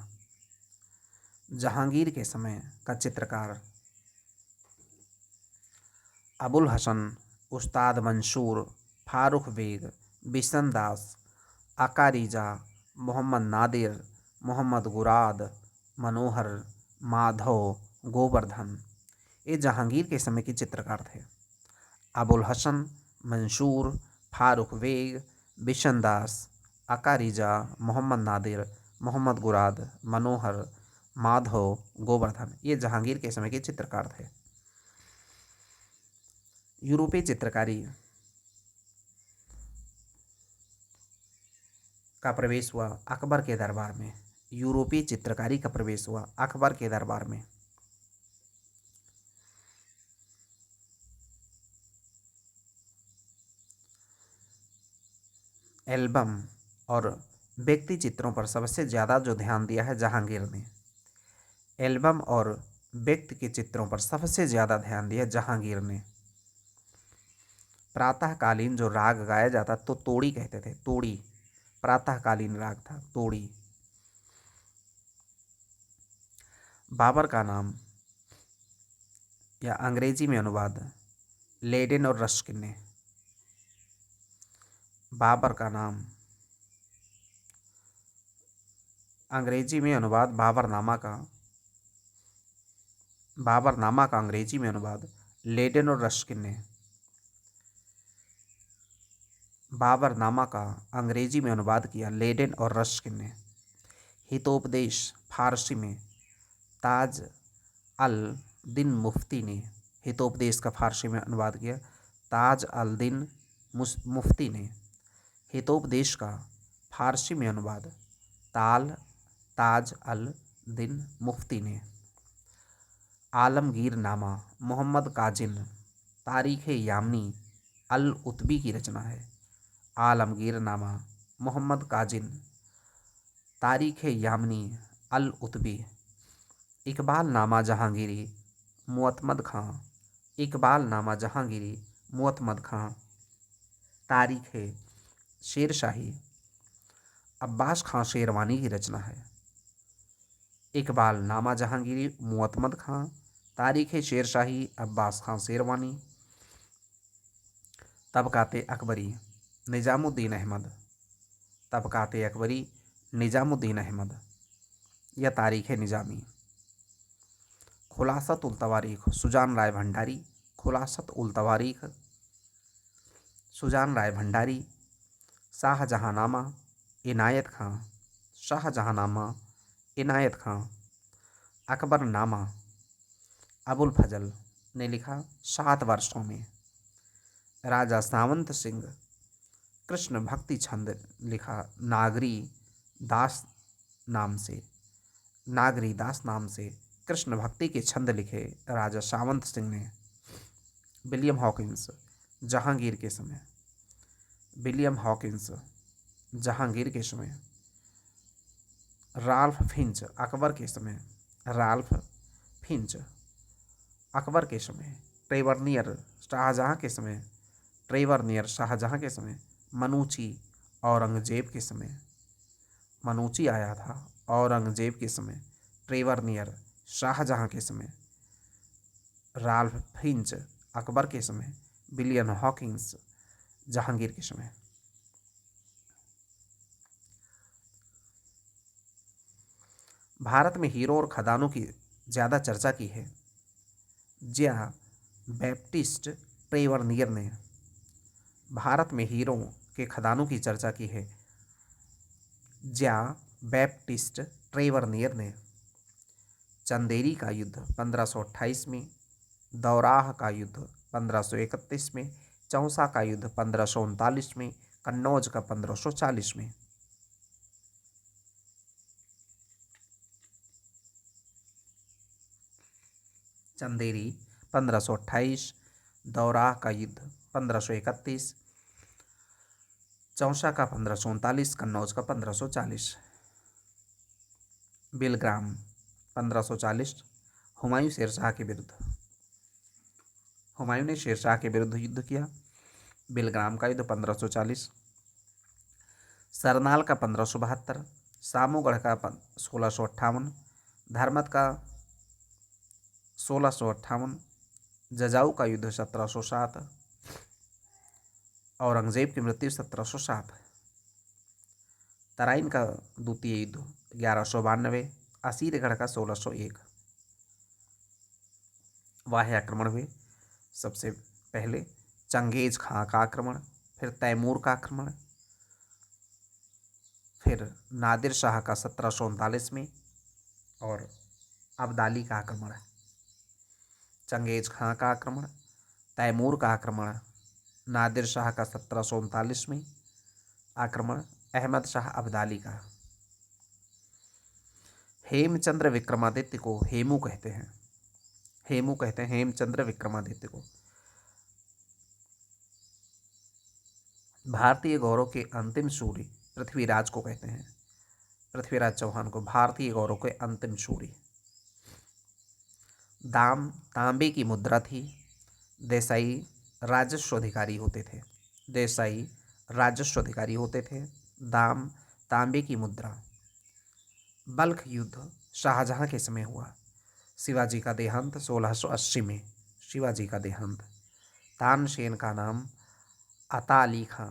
जहांगीर के समय का चित्रकार अबुल हसन, उस्ताद मंसूर, फारूक बेग, बिशन दास, अकारीजा, मोहम्मद नादिर, मोहम्मद गुराद, मनोहर, माधव, गोवर्धन ये जहांगीर के समय के चित्रकार थे। अबुल हसन, मंसूर, फारूक बेग, बिशन दास, अकारीजा, मोहम्मद नादिर, मोहम्मद गुराद, मनोहर, माधव, गोवर्धन ये जहांगीर के समय के चित्रकार थे। यूरोपीय चित्रकारी का प्रवेश हुआ अकबर के दरबार में। यूरोपीय चित्रकारी का प्रवेश हुआ अकबर के दरबार में। एल्बम और व्यक्ति चित्रों पर सबसे ज़्यादा जो ध्यान दिया है जहांगीर ने। एल्बम और व्यक्ति के चित्रों पर सबसे ज़्यादा ध्यान दिया जहांगीर ने। प्रातःकालीन जो राग गाया जाता तो तोड़ी कहते थे। तोड़ी प्रातःकालीन राग था तोड़ी। बाबर का नाम या अंग्रेजी में अनुवाद लेडेन और रस्किन ने। बाबर का नाम अंग्रेजी में अनुवाद बाबरनामा का अंग्रेजी में अनुवाद लेडेन और रस्किन ने। बाबरनामा का अंग्रेजी में अनुवाद किया लेडेन और रस्किन ने। हितोपदेश फारसी में ताज अल दिन मुफ्ती ने। हितोपदेश का फारसी में अनुवाद किया ताज अल दिन मुफ्ती ने। हितोपदेश का फारसी में अनुवाद ताज अल दिन मुफ्ती ने। आलमगीर नामा मोहम्मद काजिन तारीख़ यामनी अल उतबी की रचना है। आलमगीर नामा मोहम्मद काजिन तारीख़ यामनी अल उतबी। इकबाल नामा जहांगीरी मुअत्तमद खां। इकबाल नामा जहांगीरी मुअत्तमद खां तारीख़ शेरशाही अब्बास खां शेरवानी की रचना है। इकबाल नामा जहांगीरी मुअत्तमद खां तारीख़ शेरशाही अब्बास खां शेरवानी। तबकाते अकबरी निज़ामुद्दीन अहमद। तबकाते अकबरी निज़ामुद्दीन अहमद या तारीख़ निज़ामी। खुलासत उल तवारीख सुजान राय भंडारी, खुलासत उल तवारीख सुजान राय भंडारी। शाहजहांनामा इनायत खां, शाहजहांनामा इनायत खां। अकबरनामा अबुल फजल ने लिखा 7 वर्षों में। राजा सावंत सिंह कृष्ण भक्ति छंद लिखा नागरी दास नाम से, नागरी दास नाम से कृष्ण भक्ति के छंद लिखे राजा सावंत सिंह ने। विलियम हॉकिंस जहांगीर के समय, विलियम हॉकिंस जहांगीर के समय। राल्फ फिंच अकबर के समय, राल्फ फिंच अकबर के समय। ट्रेवरनियर शाहजहां के समय, ट्रेवरनियर शाहजहां के समय। मनुची औरंगजेब के समय, मनुची आया था औरंगजेब के समय। ट्रेवरनियर शाहजहां के समय। राल्फ फिंच अकबर के समय। विलियम हॉकिंस जहांगीर के समय। भारत में हीरो और खदानों की ज़्यादा चर्चा की है ज्या बैप्टिस्ट ट्रेवरनियर ने। भारत में हीरो के खदानों की चर्चा की है ज्या बैप्टिस्ट ट्रेवरनियर ने। चंदेरी का युद्ध 1528 में, दौराह का युद्ध 1531 में, चौसा का युद्ध 1539 में, कन्नौज का 1540 में। चंदेरी 1528, दौराह का युद्ध 1531, चौसा का 1539, कन्नौज का 1540। बिलग्राम 1540, हुमायूं शेरशाह के विरुद्ध, हुमायूं ने शेरशाह के विरुद्ध युद्ध किया। बिलग्राम का युद्ध 1540। सरनाल का 1572, सामूगढ़ का 1658, धर्मत का 1658, जजाऊ का युद्ध 1707, औरंगजेब की मृत्यु 1707। तराइन का द्वितीय युद्ध 1192, असीरगढ़ का 1601। वाह्य आक्रमण हुए। सबसे पहले चंगेज खां का आक्रमण, फिर तैमूर का आक्रमण, फिर नादिर शाह का 1739 में और अब्दाली का आक्रमण। चंगेज खां का आक्रमण, तैमूर का आक्रमण, नादिर शाह का 1739 में आक्रमण, अहमद शाह अब्दाली का। हेमचंद्र विक्रमादित्य को हेमू कहते हैं, हेमू कहते हैं हेमचंद्र विक्रमादित्य को। भारतीय गौरव के अंतिम सूर्य पृथ्वीराज को कहते हैं, पृथ्वीराज चौहान को भारतीय गौरव के अंतिम सूर्य। दाम तांबे की मुद्रा थी। देसाई राजस्व अधिकारी होते थे, देसाई राजस्व अधिकारी होते थे। दाम तांबे की मुद्रा। बल्ख युद्ध शाहजहां के समय हुआ। शिवाजी का देहांत 1680 में, शिवाजी का देहांत। तानसेन का नाम अता अली खां,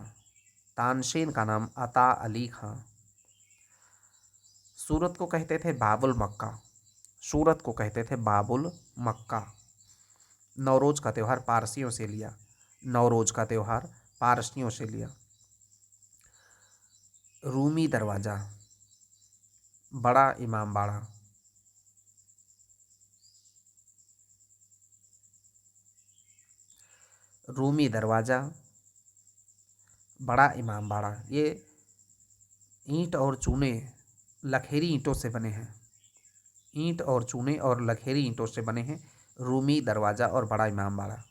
तानसेन का नाम अता अली खां। सूरत को कहते थे बाबुल मक्का, सूरत को कहते थे बाबुल मक्का। नौरोज का त्यौहार पारसियों से लिया, नौरोज का त्यौहार पारसियों से लिया। रूमी दरवाज़ा, बड़ा इमामबाड़ा। रूमी दरवाज़ा, बड़ा इमामबाड़ा, ये ईंट और चूने लखेरी ईंटों से बने हैं, ईंट और चूने और लखेरी ईंटों से बने हैं रूमी दरवाज़ा और बड़ा इमामबाड़ा।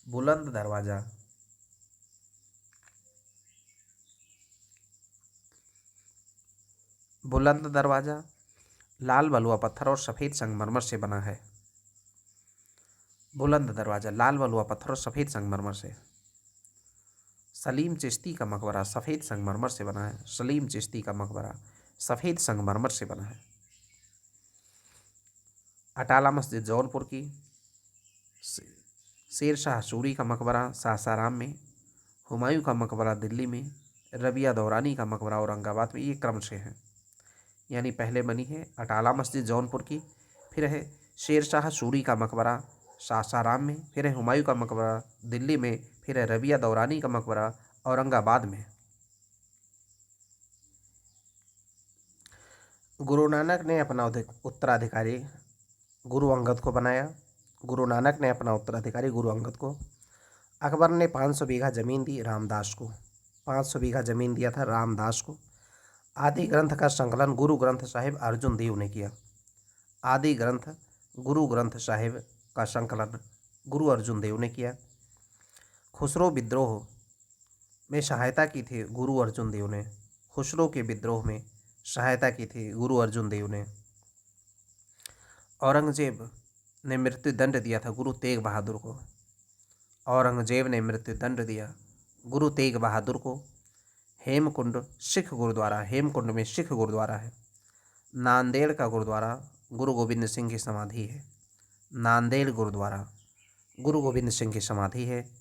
बुलंद दरवाज़ा, बुलंद दरवाज़ा लाल बलुआ पत्थर और सफ़ेद संगमरमर से बना है। बुलंद दरवाज़ा लाल बलुआ पत्थर और सफ़ेद संगमरमर से। सलीम चिश्ती का मकबरा सफ़ेद संगमरमर से बना है, सलीम चिश्ती का मकबरा सफ़ेद संगमरमर से बना है। अटाला मस्जिद जौनपुर की। शेर शाह सूरी का मकबरा सासाराम में, हुमायूं का मकबरा दिल्ली में, रबिया दौरानी का मकबरा औरंगाबाद में। ये क्रम से हैं, यानी पहले बनी है अटाला मस्जिद जौनपुर की, फिर है शेर शाह सूरी का मकबरा सासाराम में, फिर है हुमायूं का मकबरा दिल्ली में, फिर है रबिया दौरानी का मकबरा औरंगाबाद में। गुरु नानक ने अपना उत्तराधिकारी गुरु अंगद को बनाया। गुरु नानक ने अपना उत्तराधिकारी गुरु अंगद को। अकबर ने 500 बीघा जमीन दी रामदास को, 500 बीघा जमीन दिया था रामदास को। आदि ग्रंथ का संकलन गुरु ग्रंथ साहिब अर्जुन देव ने किया। आदि ग्रंथ गुरु ग्रंथ साहिब का संकलन गुरु अर्जुन देव ने किया। खुसरो विद्रोह में सहायता की थी गुरु अर्जुन देव ने। खुसरो के विद्रोह में सहायता की थी गुरु अर्जुन देव ने। औरंगजेब ने मृत्यु दंड दिया था गुरु तेग बहादुर को। औरंगजेब ने मृत्यु दंड दिया गुरु तेग बहादुर को। हेमकुंड सिख गुरुद्वारा, हेमकुंड में सिख गुरुद्वारा है। नांदेड़ का गुरुद्वारा गुरु गोविंद सिंह की समाधि है। नांदेड़ गुरुद्वारा गुरु गोविंद सिंह की समाधि है।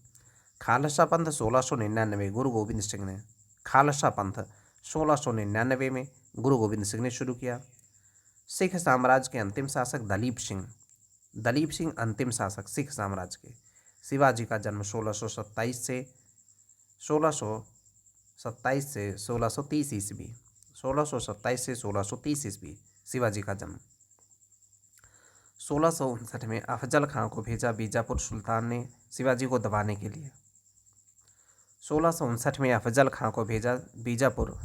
खालसा पंथ 1699 गुरु गोविंद सिंह ने, खालसा पंथ 1699 में गुरु गोविंद सिंह ने शुरू किया। सिख साम्राज्य के अंतिम शासक दलीप सिंह, दलीप सिंह अंतिम शासक सिख साम्राज्य के। शिवाजी का जन्म 1627 से 1630 ईस्वी, 1627 से 1630 ईस्वी शिवाजी का जन्म। 1659 में अफजल खां को भेजा बीजापुर सुल्तान ने शिवाजी को दबाने के लिए। 1659 में अफजल खां को भेजा बीजापुर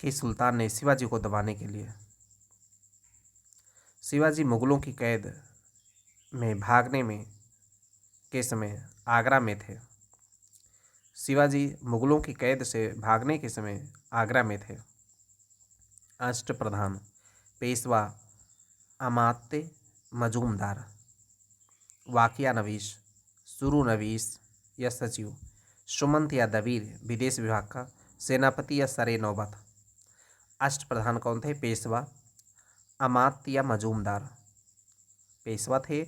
के सुल्तान ने शिवाजी को दबाने के लिए। शिवाजी मुगलों की कैद में भागने में के समय आगरा में थे। शिवाजी मुगलों की कैद से भागने के समय आगरा में थे। अष्टप्रधान पेशवा अमात्य मजूमदार, वाकिया नवीस, सुरू नवीस या सचिव, सुमंत या दबीर विदेश विभाग का, सेनापति या सरे नौबत। अष्टप्रधान कौन थे? पेशवा अमात्य या मजूमदार। पेशवा थे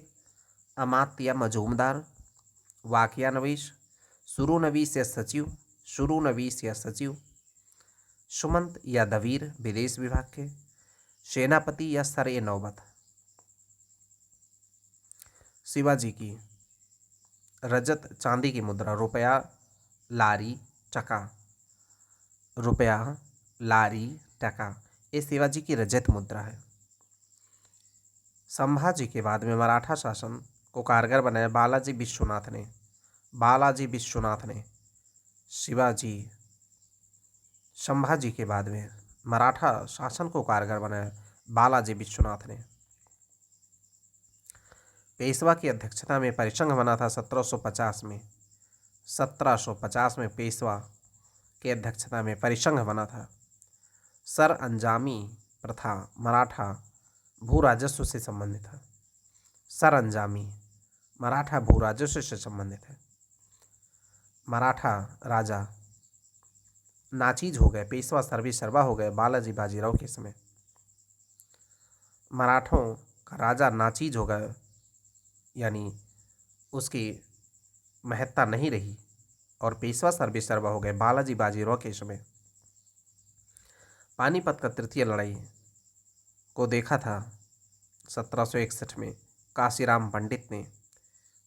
अमात्य या मजूमदार, वाकिया नवीस, सुरू नवीस या सचिव, शुरू नवीस या सचिव, सुमंत या दवीर विदेश विभाग के, सेनापति या सरे नौबत। शिवाजी की रजत चांदी की मुद्रा रुपया, लारी, टका, रुपया, लारी, टका, ये शिवाजी की रजत मुद्रा है। संभाजी के बाद में मराठा शासन को कारगर बनाया बालाजी विश्वनाथ ने। बालाजी विश्वनाथ ने शिवाजी संभाजी के बाद में मराठा शासन को कारगर बनाया बालाजी विश्वनाथ ने। पेशवा की अध्यक्षता में परिसंघ बना था 1750 में। 1750 में पेशवा की अध्यक्षता में परिसंघ बना था। सर अंजामी प्रथा मराठा भू राजस्व से संबंधित है। सर अंजामी मराठा भू राजस्व से संबंधित है। मराठा राजा नाचीज हो गए, पेशवा सर्वा हो गए बालाजी बाजीराव के समय। मराठों का राजा नाचीज हो गया, यानी उसकी महत्ता नहीं रही और पेशवा सर्वा हो गए बालाजी बाजीराव के समय। पानीपत का तृतीय लड़ाई को देखा था 1761 में काशीराम पंडित ने।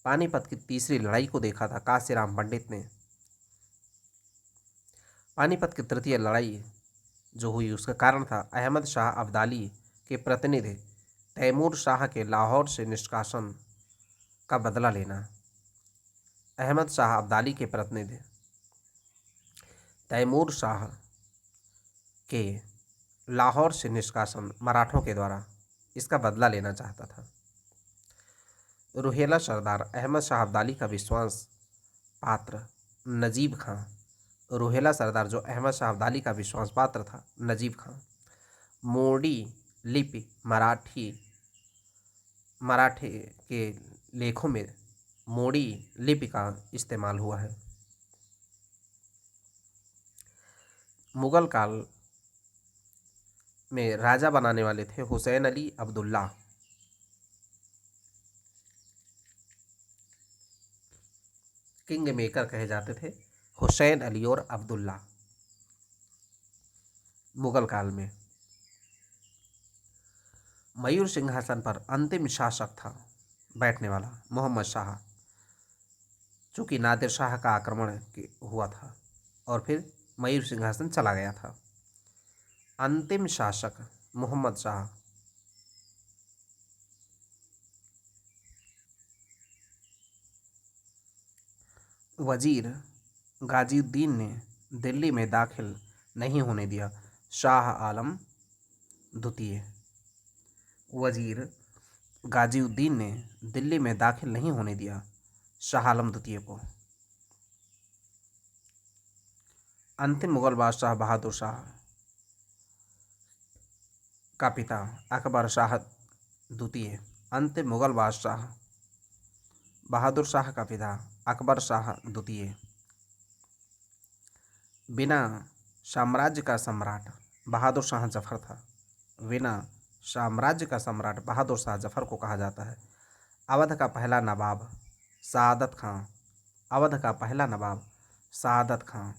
पानीपत की तीसरी लड़ाई को देखा था काशीराम पंडित ने। पानीपत की तृतीय लड़ाई जो हुई उसका कारण था अहमद शाह अब्दाली के प्रतिनिधि तैमूर शाह के लाहौर से निष्कासन का बदला लेना। अहमद शाह अब्दाली के प्रतिनिधि तैमूर शाह के लाहौर से निष्कासन मराठों के द्वारा, इसका बदला लेना चाहता था। रुहेला सरदार अहमद शाह अब्दाली का विश्वास पात्र नजीब खां। रुहेला सरदार जो अहमद शाह अब्दाली का विश्वास पात्र था नजीब खां। मोडी लिपि मराठी के लेखों में मोडी लिपि का इस्तेमाल हुआ है। मुगल काल में राजा बनाने वाले थे हुसैन अली अब्दुल्ला। किंग मेकर कहे जाते थे हुसैन अली और अब्दुल्ला मुगल काल में। मयूर सिंहासन पर अंतिम शासक था बैठने वाला मोहम्मद शाह, चूँकि नादिर शाह का आक्रमण हुआ था और फिर मयूर सिंहासन चला गया था। अंतिम शासक मोहम्मद शाह। वजीर गाजीउद्दीन ने दिल्ली में दाखिल नहीं होने दिया शाह आलम द्वितीय। वजीर गाजीउद्दीन ने दिल्ली में दाखिल नहीं होने दिया शाह आलम द्वितीय को। अंतिम मुगल बादशाह बहादुर शाह का पिता अकबर शाह द्वितीय। अंतिम मुगल बादशाह बहादुर शाह का पिता अकबर शाह द्वितीय। बिना साम्राज्य का सम्राट बहादुर शाह जफर था। बिना साम्राज्य का सम्राट बहादुर शाह जफर को कहा जाता है। अवध का पहला नवाब सआदत खां। अवध का पहला नवाब सआदत खां।